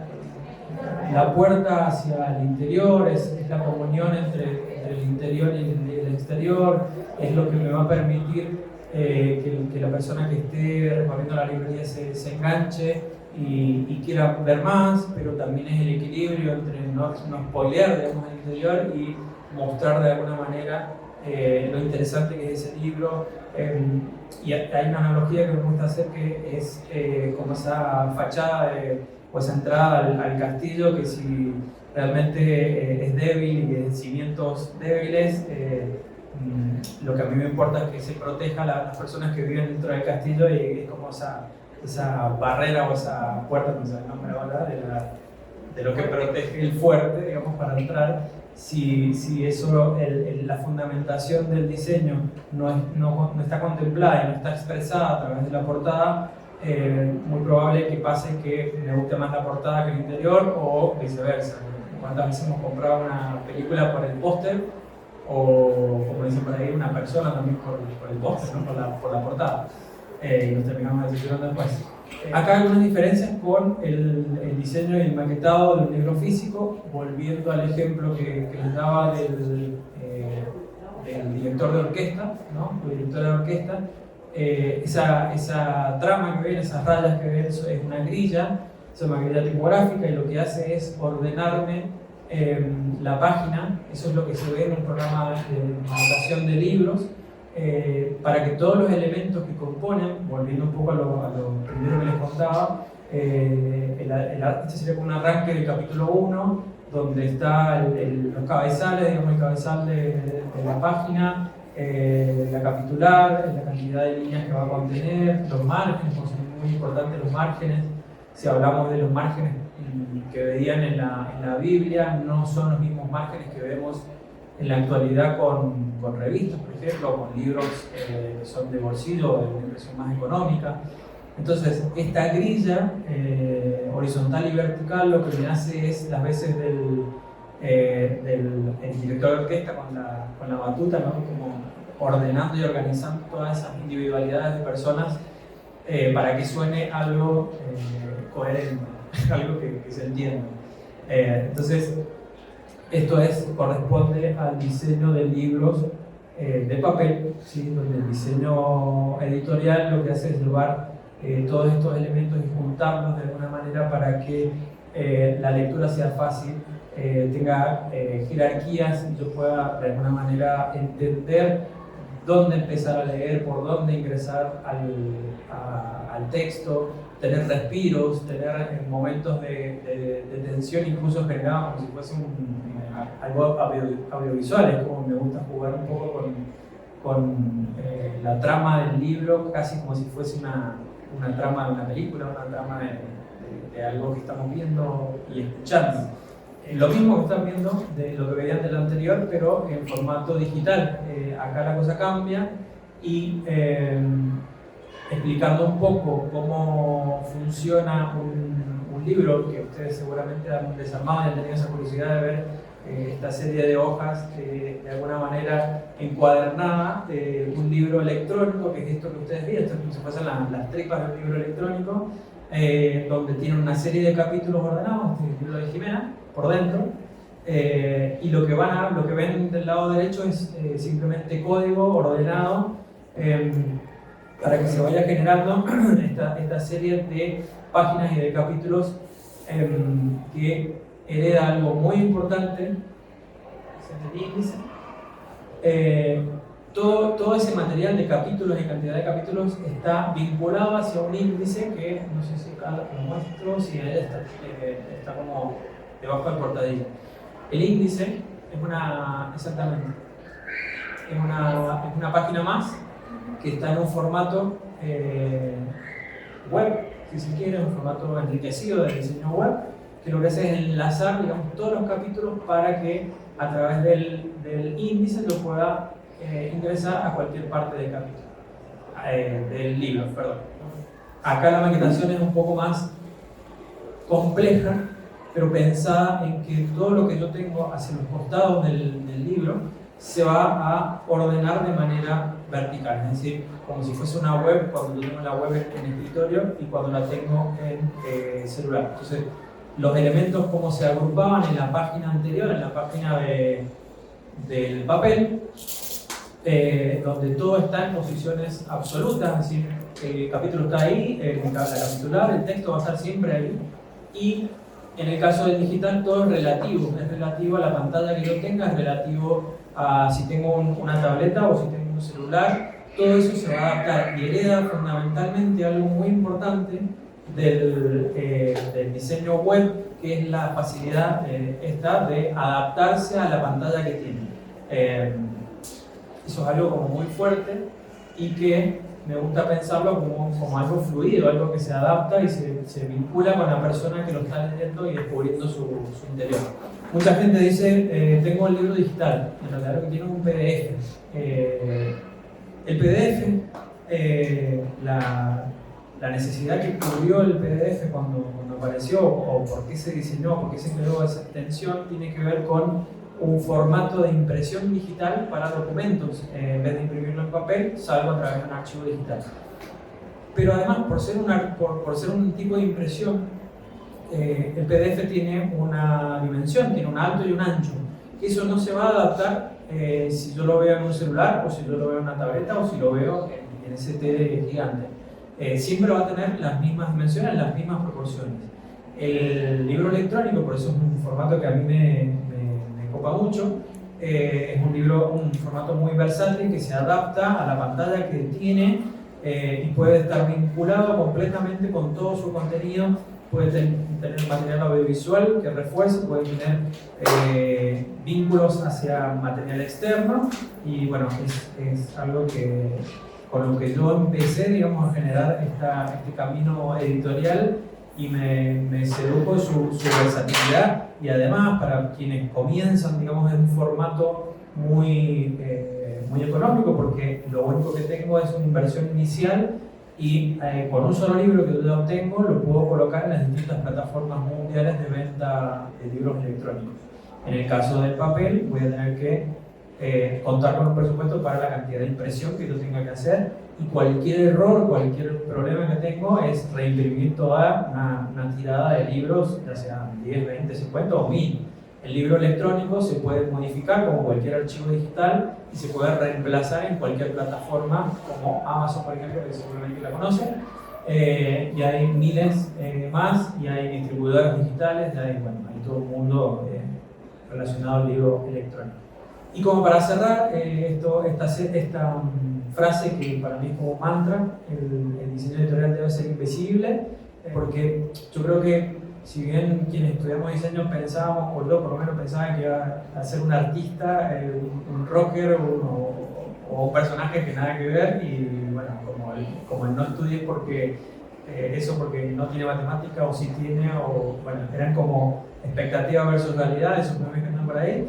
la puerta hacia el interior, es la comunión entre el interior y el exterior, es lo que me va a permitir que la persona que esté recorriendo la librería se enganche y quiera ver más, pero también es el equilibrio entre no spoilear, digamos, el interior y mostrar de alguna manera lo interesante que es ese libro. Y hay una analogía que me gusta hacer, que es como esa fachada o esa entrada al castillo, que si realmente es débil y de cimientos débiles, lo que a mí me importa es que se proteja a las personas que viven dentro del castillo, y es como esa barrera o esa puerta, no sé el nombre ahora, de lo que protege el fuerte, digamos, para entrar. Si eso, la fundamentación del diseño no está contemplada y no está expresada a través de la portada, muy probable que pase que me guste más la portada que el interior, o viceversa. ¿Cuántas veces hemos comprado una película por el póster, o como dicen por ahí, una persona también por el póster, ¿no? por la portada, y nos terminamos decepcionando después? Acá hay algunas diferencias con el diseño y el maquetado de un libro físico, volviendo al ejemplo que les daba del director de orquesta, ¿no? El director de orquesta, esa trama que ven, esas rayas que ven, eso es una grilla, es una grilla tipográfica, y lo que hace es ordenarme la página. Eso es lo que se ve en un programa de anotación de libros, para que todos los elementos que componen, volviendo un poco a lo primero que les contaba, este sería como un arranque del capítulo 1, donde está los cabezales, digamos, el cabezal de la página, la capitular, la cantidad de líneas que va a contener, los márgenes, son muy importantes los márgenes. Si hablamos de los márgenes que veían en la Biblia, no son los mismos márgenes que vemos en la actualidad con revistas, por ejemplo, o con libros que son de bolsillo o de una impresión más económica. Entonces, esta grilla horizontal y vertical lo que me hace es las veces del director de orquesta con la batuta, ¿no? Como ordenando y organizando todas esas individualidades de personas para que suene algo coherente, algo que se entienda. Entonces, esto corresponde al diseño de libros de papel, ¿sí? Donde el diseño editorial lo que hace es llevar todos estos elementos y juntarlos de alguna manera para que la lectura sea fácil, tenga jerarquías, y yo pueda de alguna manera entender dónde empezar a leer, por dónde ingresar al texto, tener respiros, tener momentos de tensión, incluso generados como si fuese algo audiovisual. Es como me gusta jugar un poco con la trama del libro, casi como si fuese una trama de una película, una trama de algo que estamos viendo y escuchando. Lo mismo que están viendo de lo que veían del anterior, pero en formato digital. Acá la cosa cambia, y explicando un poco cómo funciona un libro, que ustedes seguramente han desarmado y han tenido esa curiosidad de ver esta serie de hojas de alguna manera encuadernada, un libro electrónico, que es esto que ustedes ven, esto es como si fuesen las tripas de un libro electrónico, donde tiene una serie de capítulos ordenados, este es el libro de Jimena, por dentro, y lo que ven del lado derecho es simplemente código ordenado, para que se vaya generando esta serie de páginas y de capítulos que hereda algo muy importante, es el índice. Todo ese material de capítulos y cantidad de capítulos está vinculado hacia un índice que, no sé si acá lo muestro, si está como debajo del portadillo. El índice es una página más que está en un formato web, si se quiere, un formato enriquecido de diseño web, que lo que hace es enlazar, digamos, todos los capítulos para que a través del índice lo pueda ingresar a cualquier parte del capítulo, del libro, perdón. Acá la maquetación es un poco más compleja, pero pensada en que todo lo que yo tengo hacia los costados del libro se va a ordenar de manera vertical, es decir, como si fuese una web, cuando yo tengo la web en escritorio y cuando la tengo en celular. Entonces, los elementos como se agrupaban en la página anterior, en la página del papel, donde todo está en posiciones absolutas, es decir, el capítulo está ahí, la capitular, el texto va a estar siempre ahí, y en el caso del digital todo es relativo a la pantalla que yo tenga, es relativo a si tengo una tableta o si tengo un celular, todo eso se va a adaptar y hereda fundamentalmente algo muy importante del diseño web, que es la facilidad esta de adaptarse a la pantalla que tiene. Eso es algo como muy fuerte y que me gusta pensarlo como algo fluido, algo que se adapta y se vincula con la persona que lo está leyendo y descubriendo su interior. Mucha gente dice, tengo el libro digital, en realidad lo que tiene es un PDF. El PDF, la necesidad que cubrió el PDF cuando apareció, o por qué se diseñó, por qué se creó esa extensión, tiene que ver con un formato de impresión digital para documentos. En vez de imprimirlo en papel, salgo a través de un archivo digital. Pero además, por ser un tipo de impresión, el PDF tiene una dimensión, tiene un alto y un ancho. Eso no se va a adaptar si yo lo veo en un celular, o si yo lo veo en una tableta, o si lo veo en ese TD gigante. Siempre va a tener las mismas dimensiones, las mismas proporciones. El libro electrónico, por eso es un formato que a mí me copa mucho, es un formato muy versátil que se adapta a la pantalla que tiene y puede estar vinculado completamente con todo su contenido. Puede tener material audiovisual que refuerce, puede tener vínculos hacia material externo, y bueno, es algo con lo que yo empecé, digamos, a generar este camino editorial, y me sedujo su versatilidad, y además para quienes comienzan, digamos, en un formato muy económico, porque lo único que tengo es una inversión inicial, y con un solo libro que yo ya obtengo lo puedo colocar en las distintas plataformas mundiales de venta de libros electrónicos. En el caso del papel voy a tener que contar con un presupuesto para la cantidad de impresión que yo tenga que hacer, y cualquier error, cualquier problema que tengo es reimprimir toda una tirada de libros, ya sean 10, 20, 50 o 1000. El libro electrónico se puede modificar como cualquier archivo digital y se puede reemplazar en cualquier plataforma, como Amazon, por ejemplo, que seguramente la conocen. Y hay miles más, y hay distribuidores digitales, hay todo el mundo relacionado al libro electrónico. Y como para cerrar esta frase que para mí es como mantra, el diseño editorial debe ser invisible, porque yo creo que si bien quienes estudiamos diseño pensábamos, o yo por lo menos pensaba que iba a ser un artista, un rocker o un personaje que nada que ver, y bueno, como el no estudié porque no tiene matemática, o si tiene, o bueno, eran como expectativa versus realidad, esos memes que andan por ahí.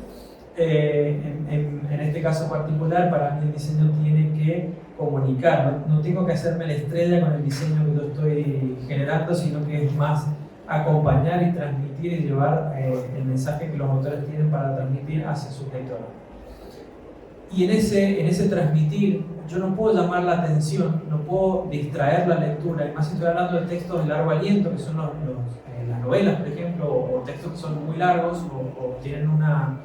En este caso particular, para mí el diseño tiene que comunicar, no tengo que hacerme la estrella con el diseño que yo estoy generando, sino que es más acompañar y transmitir y llevar el mensaje que los autores tienen para transmitir hacia sus lectores. Y en ese transmitir, yo no puedo llamar la atención, no puedo distraer la lectura, y más si estoy hablando de textos de largo aliento, que son las novelas, por ejemplo, o textos que son muy largos o tienen una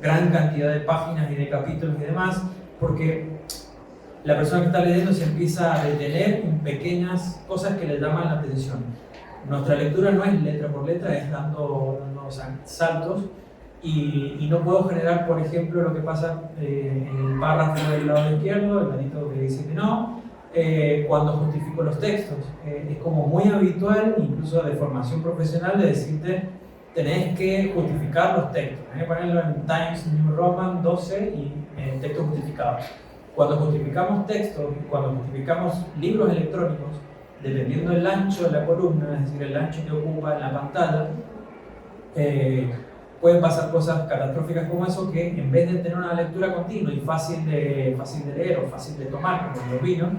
gran cantidad de páginas y de capítulos y demás, porque la persona que está leyendo se empieza a detener en pequeñas cosas que le llaman la atención. Nuestra lectura no es letra por letra, es dando saltos, y no puedo generar, por ejemplo, lo que pasa en el párrafo del lado izquierdo, el ladito que dice que no, cuando justifico los textos. Es como muy habitual, incluso de formación profesional, de decirte: tenés que justificar los textos, tenés que ponerlo en Times New Roman 12 y en textos justificados. Cuando justificamos textos, cuando justificamos libros electrónicos, dependiendo del ancho de la columna, es decir, el ancho que ocupa en la pantalla, pueden pasar cosas catastróficas como eso, que en vez de tener una lectura continua y fácil de leer o fácil de tomar, como los vinos,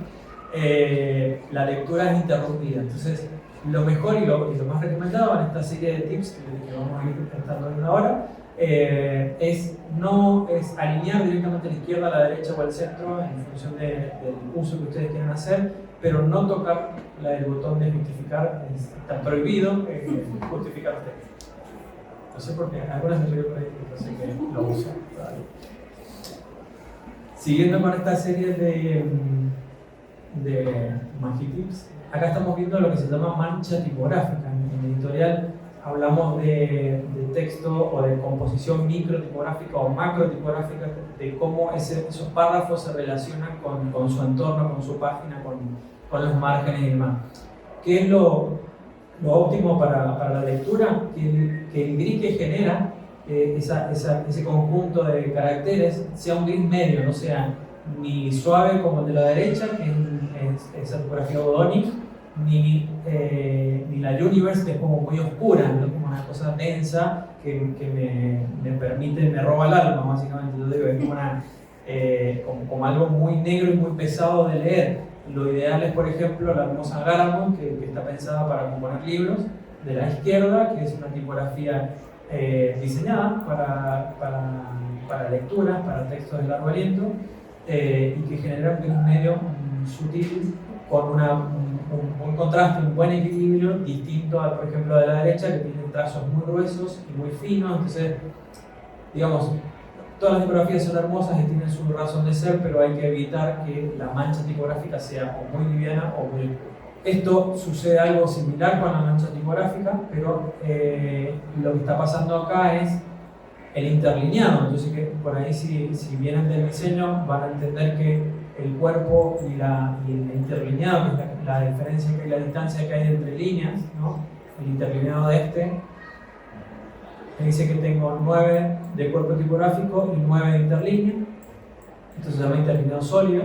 la lectura es interrumpida. Entonces, lo mejor y lo más recomendado en esta serie de tips que vamos a ir tratando en una hora no es alinear directamente a la izquierda, a la derecha o al centro en función del uso que ustedes quieran hacer, pero no tocar el botón de justificar. Está prohibido justificar usted. No sé por qué, algunas me río por ahí, así que lo uso. Siguiendo con esta serie de Magitips, acá estamos viendo lo que se llama mancha tipográfica. En el editorial hablamos de texto o de composición microtipográfica o macrotipográfica, de cómo esos párrafos se relacionan con su entorno, con su página, con los márgenes y demás. ¿Qué es lo óptimo para la lectura? Que el gris que genera ese conjunto de caracteres sea un gris medio, no sea ni suave como el de la derecha, que es esa tipografía Bodoni, ni la Universe, que es como muy oscura, ¿no? Como una cosa densa que me roba el alma, básicamente. Yo digo, es como algo muy negro y muy pesado de leer. Lo ideal es, por ejemplo, la hermosa Garamond, que está pensada para componer libros, de la izquierda, que es una tipografía diseñada para lecturas, para textos de largo aliento, y que genera un gris medio sutil con un contraste, un buen equilibrio, distinto al, por ejemplo, de la derecha, que tiene trazos muy gruesos y muy finos. Entonces, digamos, todas las tipografías son hermosas y tienen su razón de ser, pero hay que evitar que la mancha tipográfica sea o muy liviana o muy... Esto sucede algo similar con la mancha tipográfica, pero lo que está pasando acá es el interlineado. Entonces, que por ahí si vienen del diseño van a entender que el cuerpo y el interlineado, que es la diferencia, que es la distancia que hay entre líneas, ¿no? El interlineado me dice que tengo 9 de cuerpo tipográfico y 9 de interlínea, entonces se llama interlineado sólido.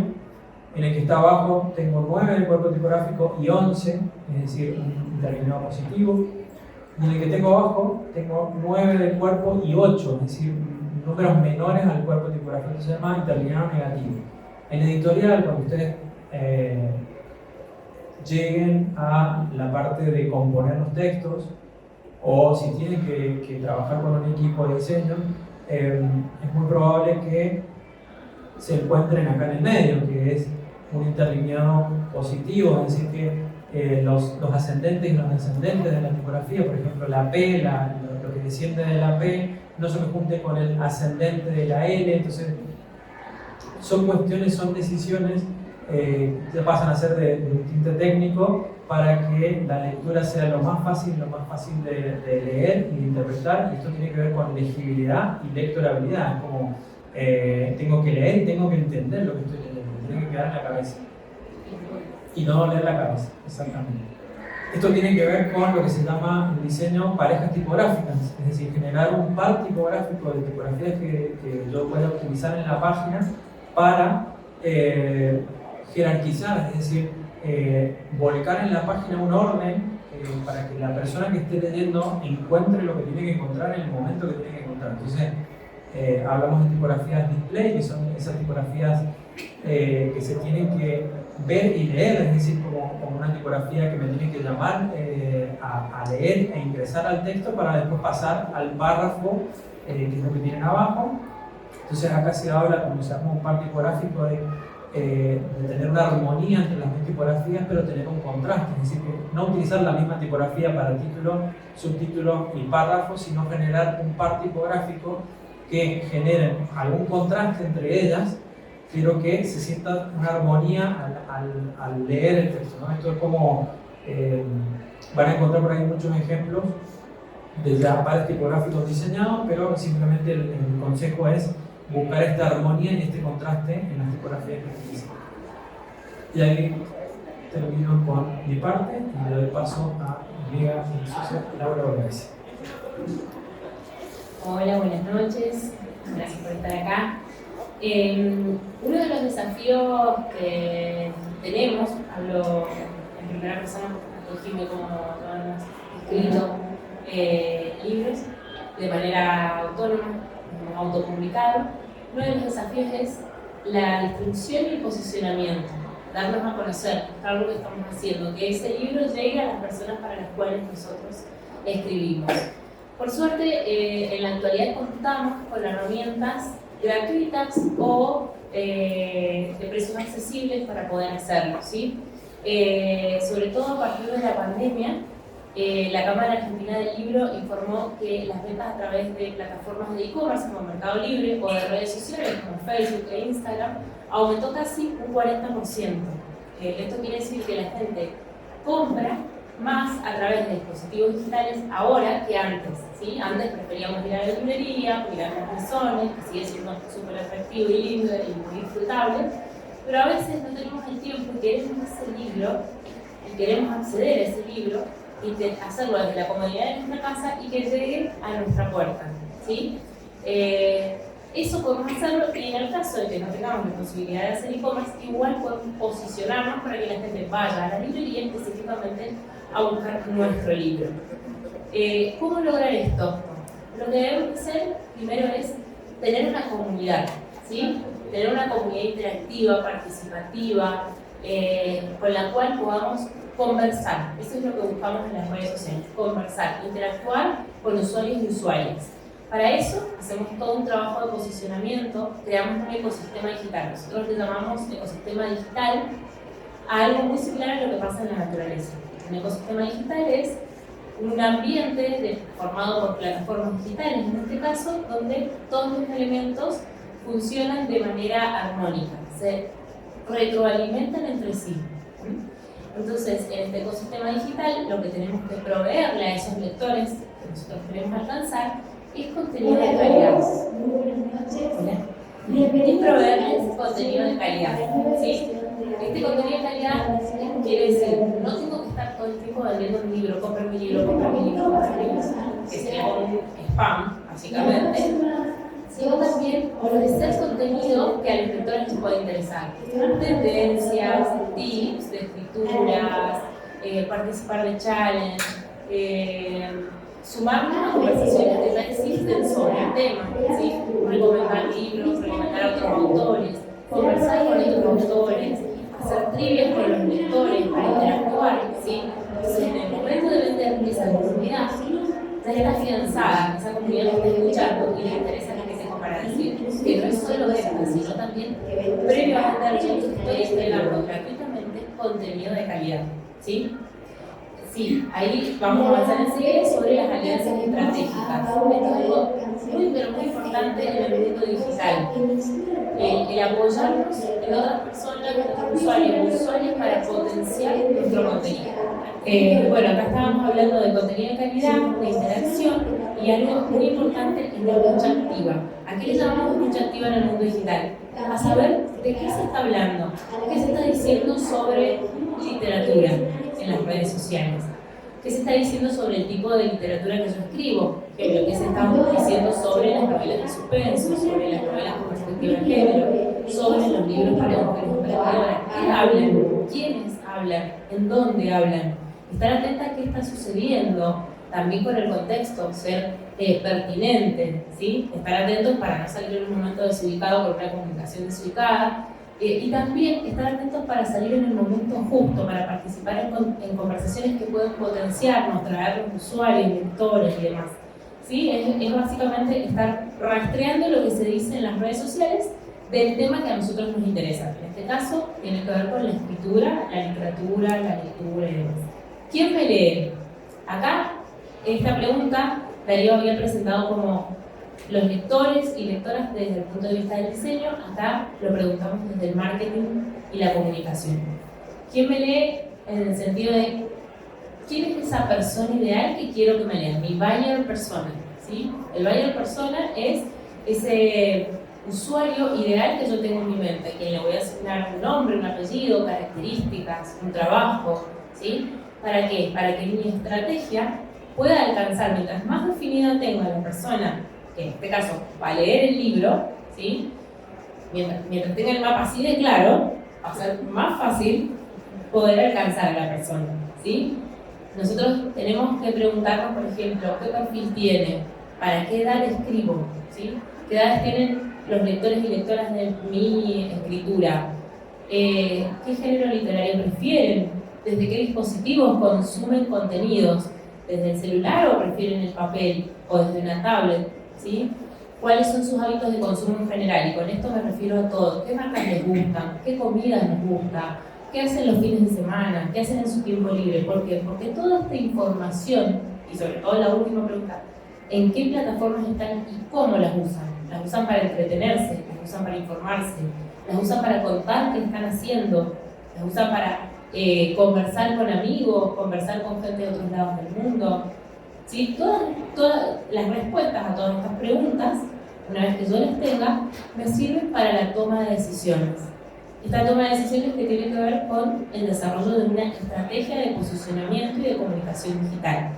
En el que está abajo tengo 9 de cuerpo tipográfico y 11, es decir, un interlineado positivo. Y en el que tengo abajo tengo 9 de cuerpo y 8, es decir, números menores al cuerpo tipográfico, se llama interlineado negativo. En editorial, cuando ustedes lleguen a la parte de componer los textos, o si tienen que trabajar con un equipo de diseño, es muy probable que se encuentren acá en el medio, que es un interlineado positivo, es decir, que los ascendentes y los descendentes de la tipografía, por ejemplo, la P, lo que desciende de la P, no se me junte con el ascendente de la L. Entonces, son decisiones que pasan a ser de un tinte técnico para que la lectura sea lo más fácil de leer y de interpretar. Y esto tiene que ver con legibilidad y lectorabilidad. Es como tengo que leer y tengo que entender lo que estoy leyendo, tiene que quedar en la cabeza y no leer la cabeza. Exactamente. Esto tiene que ver con lo que se llama en diseño parejas tipográficas, es decir, generar un par tipográfico de tipografías que yo pueda utilizar en la página para jerarquizar, es decir, volcar en la página un orden para que la persona que esté leyendo encuentre lo que tiene que encontrar en el momento que tiene que encontrar. Entonces, hablamos de tipografías display, que son esas tipografías que se tienen que ver y leer, es decir, como una tipografía que me tiene que llamar a leer e ingresar al texto para después pasar al párrafo, que es lo que tienen abajo. Entonces acá se habla, como se llama un par tipográfico, de tener una armonía entre las dos tipografías, pero tener un contraste, es decir, que no utilizar la misma tipografía para título, subtítulo y párrafo, sino generar un par tipográfico que generen algún contraste entre ellas, pero que se sienta una armonía al leer el texto, ¿no? Esto es como, van a encontrar por ahí muchos ejemplos de ya pares tipográficos diseñados, pero simplemente el consejo es buscar esta armonía y este contraste en las tipografías que utilizan. Y ahí termino con mi parte y le doy paso a mi amiga y socia Laura Borges. Hola, buenas noches, gracias por estar acá. Uno de los desafíos que tenemos, hablo en primera persona porque Jimmy como no hemos escrito libros de manera autónoma, no autopublicado. Uno de los desafíos es la distribución y el posicionamiento, darnos a conocer, algo que estamos haciendo, que ese libro llegue a las personas para las cuales nosotros escribimos. Por suerte, en la actualidad contamos con herramientas gratuitas o de precios accesibles para poder hacerlo, ¿sí? Sobre todo a partir de la pandemia, la Cámara Argentina del Libro informó que las ventas a través de plataformas de e-commerce como Mercado Libre o de redes sociales como Facebook e Instagram aumentó casi un 40%. Esto quiere decir que la gente compra más a través de dispositivos digitales ahora que antes, ¿sí? Antes preferíamos ir a la librería, mirar las mesones, que sigue siendo súper atractivo y lindo y muy disfrutable, pero a veces no tenemos el tiempo y queremos ese libro y queremos acceder a ese libro y hacerlo desde la comodidad de nuestra casa y que llegue a nuestra puerta, ¿sí? Eso podemos hacerlo y en el caso de que no tengamos la posibilidad de hacer e-commerce, igual podemos posicionarnos para que la gente vaya a la librería específicamente a buscar nuestro libro. ¿Cómo lograr esto? Lo que debemos hacer primero es tener una comunidad, ¿sí? Tener una comunidad interactiva, participativa, con la cual podamos conversar. Eso es lo que buscamos en las redes sociales, conversar, interactuar con usuarios y usuarias. Para eso hacemos todo un trabajo de posicionamiento, creamos un ecosistema digital. Nosotros le llamamos ecosistema digital a algo muy similar a lo que pasa en la naturaleza. Un ecosistema digital es un ambiente formado por plataformas digitales, en este caso, donde todos los elementos funcionan de manera armónica, se retroalimentan entre sí. Entonces, en este ecosistema digital, lo que tenemos que proveerle a esos lectores que nosotros queremos alcanzar es contenido de calidad. Y proveerles contenido de calidad, ¿sí? Este contenido de calidad quiere decir, no tengo que estar todo el tiempo vendiendo un libro, compra mi libro, compra mi libro, compra mi libro, que sería un spam, básicamente, sino también ofrecer contenido que a los lectores les pueda interesar. Tendencias, tips de escrituras, participar de challenge, sumarnos a conversaciones que ya existen sobre el tema, ¿sí? Recomendar libros, recomendar a otros autores, conversar con otros autores, hacer trivias con los lectores para interactuar, ¿sí? Entonces, en el momento de vender esa comunidad, ya está afianzada, esa comunidad que está escuchando y le interesa lo que tengo para decir, que no es solo venta, sino también previo a vender, yo estoy entregando gratuitamente contenido de calidad, ¿sí? Sí, ahí vamos a avanzar enseguida sobre las alianzas estratégicas. Esto es algo muy, pero muy importante en el mundo digital. El apoyarnos en otras personas, en otros usuarios para potenciar nuestro contenido. Bueno, acá estábamos hablando de contenido de calidad, de interacción y algo muy importante es la escucha activa. ¿A qué le llamamos escucha activa en el mundo digital? A saber de qué se está hablando, qué se está diciendo sobre literatura en las redes sociales, qué se está diciendo sobre el tipo de literatura que yo escribo, lo que se está diciendo sobre las novelas de suspenso, sobre las novelas con perspectiva de género, sobre los libros para mujeres emprendedoras. ¿Qué hablan? ¿Quiénes hablan? ¿En dónde hablan? Estar atenta a qué está sucediendo, también con el contexto, ser pertinente, ¿sí? Estar atentos para no salir en un momento desubicado con una comunicación desubicada. Y también estar atentos para salir en el momento justo, para participar en conversaciones que pueden potenciarnos, traernos usuarios, lectores y demás. ¿Sí? Es básicamente estar rastreando lo que se dice en las redes sociales del tema que a nosotros nos interesa. En este caso, tiene que ver con la escritura, la literatura, la lectura y demás. ¿Quién me lee? Acá, esta pregunta, Darío había presentado como los lectores y lectoras desde el punto de vista del diseño. Acá lo preguntamos desde el marketing y la comunicación. ¿Quién me lee? En el sentido de ¿quién es esa persona ideal que quiero que me lea? Mi buyer persona, ¿sí? El buyer persona es ese usuario ideal que yo tengo en mi mente, que le voy a asignar un nombre, un apellido, características, un trabajo, ¿sí? ¿Para qué? Para que mi estrategia pueda alcanzar, mientras más definida tengo a la persona, que en este caso va a leer el libro, ¿sí? Mientras tenga el mapa así de claro, va a ser más fácil poder alcanzar a la persona, ¿sí? Nosotros tenemos que preguntarnos, por ejemplo, ¿qué perfil tiene? ¿Para qué edad escribo? ¿Sí? ¿Qué edades tienen los lectores y lectoras de mi escritura? ¿Qué género literario prefieren? ¿Desde qué dispositivos consumen contenidos? desde el celular o prefieren el papel o desde una tablet, ¿sí? ¿Cuáles son sus hábitos de consumo en general? Y con esto me refiero a todo. ¿Qué marcas les gustan? ¿Qué comidas les gusta? ¿Qué hacen los fines de semana? ¿Qué hacen en su tiempo libre? ¿Por qué? Porque toda esta información, y sobre todo la última pregunta, ¿en qué plataformas están y cómo las usan? ¿Las usan para entretenerse? ¿Las usan para informarse? ¿Las usan para contar qué están haciendo? ¿Las usan para conversar con amigos, conversar con gente de otros lados del mundo? ¿Sí? Todas las respuestas a todas estas preguntas, una vez que yo las tenga, me sirven para la toma de decisiones. Esta toma de decisiones que tiene que ver con el desarrollo de una estrategia de posicionamiento y de comunicación digital.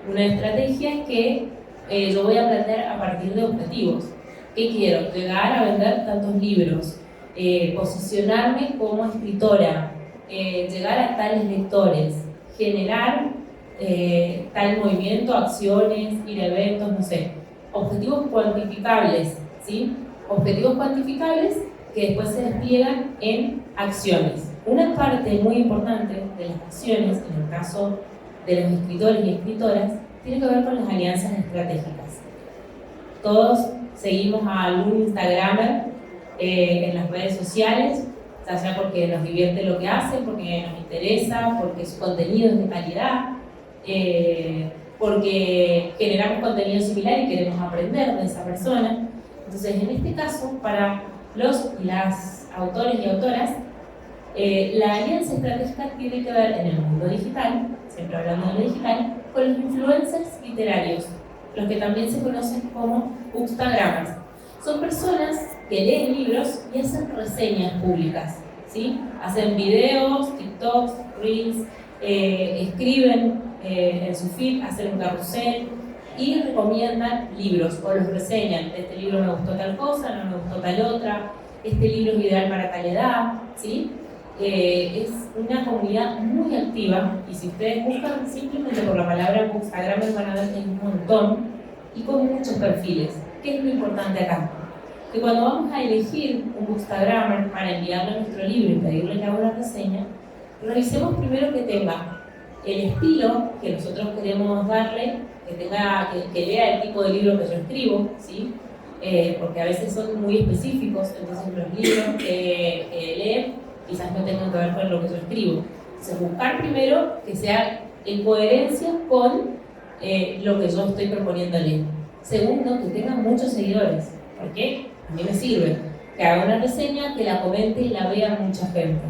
Una estrategia que yo voy a plantear a partir de objetivos. ¿Qué quiero? Llegar a vender tantos libros, posicionarme como escritora, llegar a tales lectores, generar tal movimiento, acciones, ir a eventos, no sé. Objetivos cuantificables, ¿sí? Objetivos cuantificables que después se despliegan en acciones. Una parte muy importante de las acciones, en el caso de los escritores y escritoras, tiene que ver con las alianzas estratégicas. Todos seguimos a algún Instagramer en las redes sociales, ya sea porque nos divierte lo que hace, porque nos interesa, porque su contenido es de calidad, porque generamos contenido similar y queremos aprender de esa persona. Entonces, en este caso, para los y las autores y autoras, la alianza estratégica tiene que ver en el mundo digital, siempre hablando de lo digital, con los influencers literarios, los que también se conocen como bookstagrammers. Son personas que leen libros y hacen reseñas públicas, ¿sí? Hacen videos, TikToks, Reels, escriben en su feed, hacen un carrusel y recomiendan libros o los reseñan. Este libro me gustó tal cosa, no me gustó tal otra, este libro es ideal para tal edad, ¿sí? Es una comunidad muy activa y si ustedes buscan simplemente por la palabra bookstagrammer van a ver que hay un montón y con muchos perfiles. ¿Qué es lo importante acá? Que cuando vamos a elegir un bookstagrammer para enviarle nuestro libro y pedirle que haga una reseña, revisemos primero que tenga el estilo que nosotros queremos darle, que lea el tipo de libro que yo escribo, ¿sí? Porque a veces son muy específicos, entonces los libros que leen quizás no tengan que ver con lo que yo escribo. Entonces buscar primero que sea en coherencia con lo que yo estoy proponiéndole. Segundo, que tenga muchos seguidores. ¿Por qué? A mí me sirve que haga una reseña, que la comente y la vea mucha gente.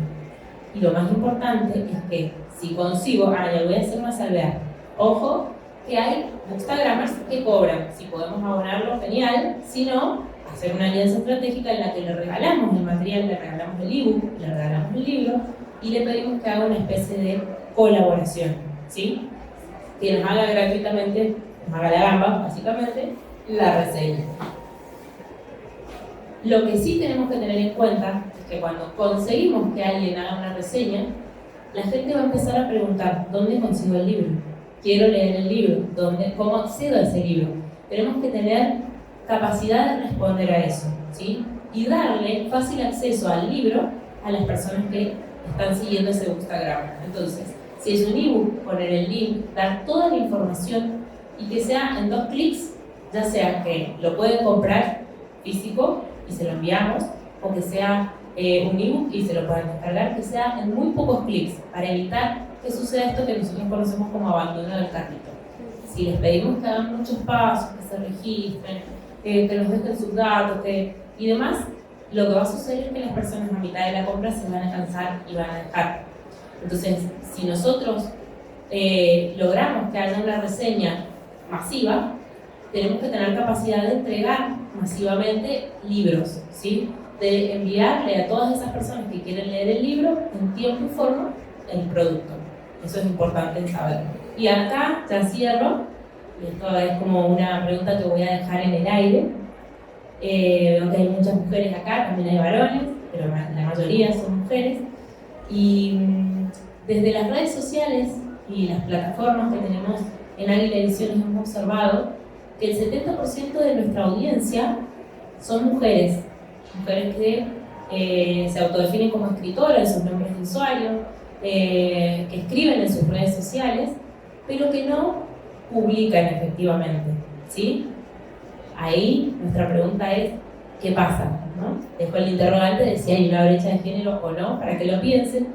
Y lo más importante es que si consigo, ya voy a hacer una salvedad. Ojo, que hay bookstagrammers que cobran. Si podemos abonarlo, genial. Si no, hacer una alianza estratégica en la que le regalamos el material, le regalamos el ebook, le regalamos el libro y le pedimos que haga una especie de colaboración, ¿sí? Que nos haga gratuitamente, nos haga la gamba, básicamente, la reseña. Lo que sí tenemos que tener en cuenta es que cuando conseguimos que alguien haga una reseña, la gente va a empezar a preguntar, ¿dónde consigo el libro? Quiero leer el libro, ¿cómo accedo a ese libro? Tenemos que tener capacidad de responder a eso, ¿sí? Y darle fácil acceso al libro a las personas que están siguiendo ese bookstagram. Entonces, si es un ebook, poner el link, dar toda la información y que sea en 2 clics, ya sea que lo pueden comprar físico y se lo enviamos, o que sea un ebook y se lo puedan descargar, que sea en muy pocos clics, para evitar que suceda esto que nosotros conocemos como abandono del carrito. Si les pedimos que hagan muchos pasos, que se registren, que nos dejen sus datos y demás, lo que va a suceder es que las personas a mitad de la compra se van a cansar y van a dejar. Entonces, si nosotros logramos que haya una reseña masiva, tenemos que tener capacidad de entregar masivamente libros, ¿sí? De enviarle a todas esas personas que quieren leer el libro en tiempo y forma el producto. Eso es importante saber. Y acá ya cierro, y esto es como una pregunta que voy a dejar en el aire. Veo que hay muchas mujeres acá, también hay varones, pero la mayoría son mujeres. Y desde las redes sociales y las plataformas que tenemos en Águila Ediciones hemos observado que el 70% de nuestra audiencia son mujeres que se autodefinen como escritoras en sus nombres de usuario, que escriben en sus redes sociales, pero que no publican efectivamente, ¿sí? Ahí nuestra pregunta es, ¿qué pasa? ¿No? Dejo el interrogante de si hay una brecha de género o no, para que lo piensen,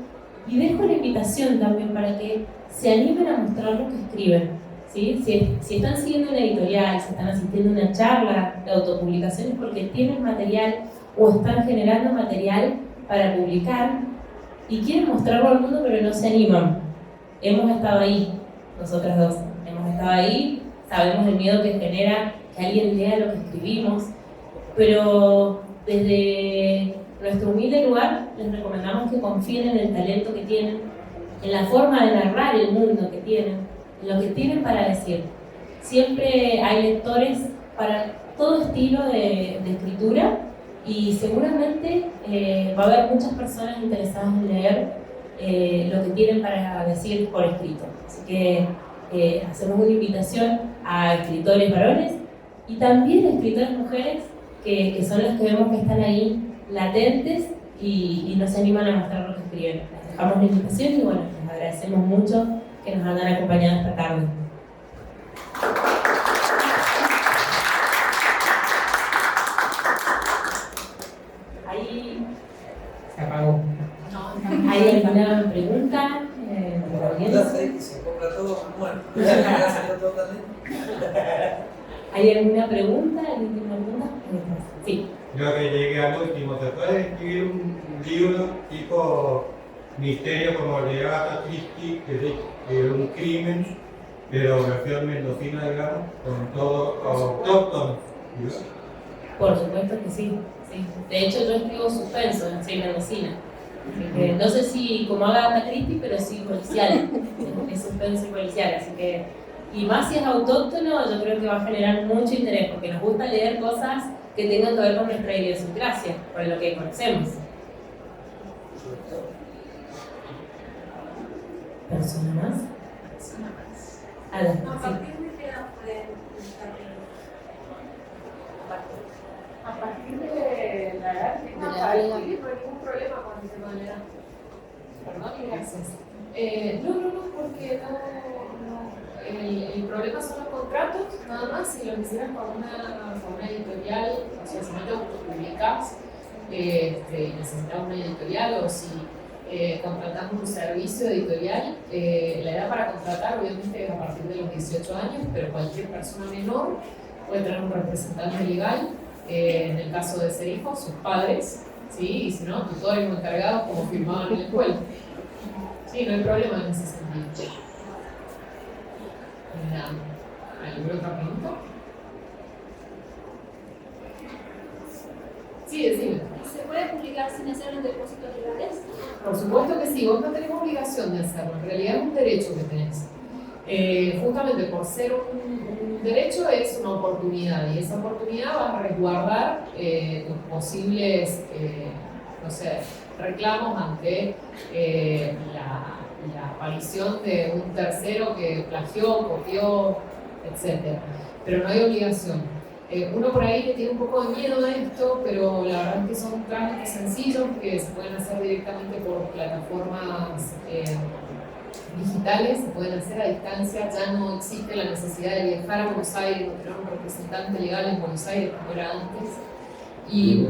y dejo la invitación también para que se animen a mostrar lo que escriben, ¿sí? Si están siguiendo una editorial, si están asistiendo a una charla de autopublicación, es porque tienen material o están generando material para publicar y quieren mostrarlo al mundo, pero no se animan. Hemos estado ahí, nosotras dos, hemos estado ahí, sabemos el miedo que genera que alguien lea lo que escribimos, pero desde nuestro humilde lugar les recomendamos que confíen en el talento que tienen, en la forma de narrar el mundo que tienen, en lo que tienen para decir. Siempre hay lectores para todo estilo de escritura y seguramente va a haber muchas personas interesadas en leer lo que tienen para decir por escrito. Así que hacemos una invitación a escritores varones y también a escritoras mujeres que son las que vemos que están ahí latentes y no se animan a mostrar lo que escriben. Les dejamos la invitación y bueno, les agradecemos mucho que nos hayan acompañado esta tarde. Ahí se apagó. ¿Hay alguna pregunta? Se compra todo muerto. ¿Hay alguna pregunta? ¿Alguna pregunta? Sí. Yo que llegué al último, ¿se puede escribir un libro tipo misterio como el de Agatha Christie, que es un crimen, pero versión mendocina, digamos, con todo autóctono? Por supuesto que sí, sí. De hecho, yo escribo suspenso, soy mendocina. No sé si como Agatha Christie, pero sí policial. Es suspenso y policial, así que... Y más si es autóctono, yo creo que va a generar mucho interés, porque nos gusta leer cosas que tengan que ver con nuestra idiosincrasia, con lo que conocemos. ¿Persona más? Adelante, ¿A sí. partir de qué edad pueden estar A partir de la edad que tenga para escribir, no hay ningún problema con el tema de la edad. Perdón y gracias. No, porque el problema son los contratos, nada más. Si lo hicieras con una editorial, o sea, si no te autopublicas, necesitas una editorial, o si contratas un servicio editorial, la edad para contratar obviamente es a partir de los 18 años, pero cualquier persona menor puede tener un representante legal. En el caso de ser hijos, sus padres, ¿sí? Y si no, tutores o encargados como firmaban en la escuela. Sí, no hay problema en ese sentido. ¿Alguna otra pregunta? Sí, decime. ¿Se puede publicar sin hacer los depósitos legales? Por supuesto que sí, vos no tenés obligación de hacerlo, en realidad es un derecho que tenés. Justamente por ser un derecho es una oportunidad y esa oportunidad va a resguardar tus posibles reclamos ante la aparición de un tercero que plagió, copió, etc. Pero no hay obligación. Uno por ahí le tiene un poco de miedo a esto, pero la verdad es que son trámites sencillos que se pueden hacer directamente por plataformas digitales, se pueden hacer a distancia, ya no existe la necesidad de viajar a Buenos Aires o tener un representante legal en Buenos Aires como era antes. Y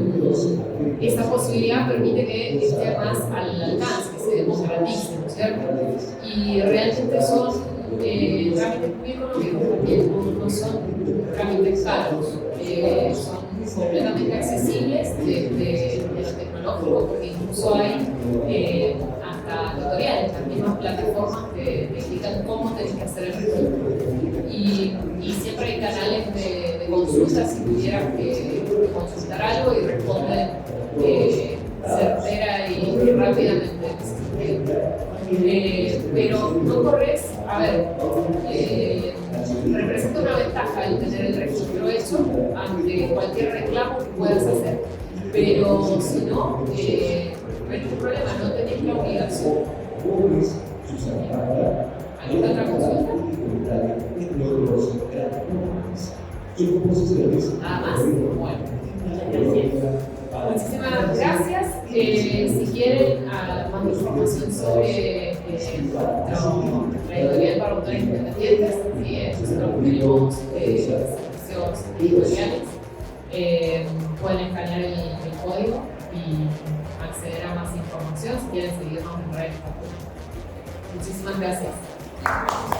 esa posibilidad permite que esté más al alcance, que se democratice, ¿no es cierto? Y realmente son trámites muy económicos también, no son trámites caros, son completamente accesibles desde lo tecnológico, porque incluso hay hasta tutoriales, las mismas plataformas te explican cómo tenés que hacer el registro. Y siempre hay canales de consulta si tuvieras que consultar algo y responden certera y rápidamente. Pero no corres, a ver, representa una ventaja el tener el registro hecho ante cualquier reclamo que puedas hacer. Pero si no, no hay ningún problema, no tenés la obligación. ¿Alguna otra consulta? Nada más. Bueno. Muchísimas gracias. Si quieren más información sobre la editorial para autores independientes, ¿sí? Nosotros tenemos servicios editoriales. Pueden escanear el código y acceder a más información si quieren seguirnos en redes. Muchísimas gracias.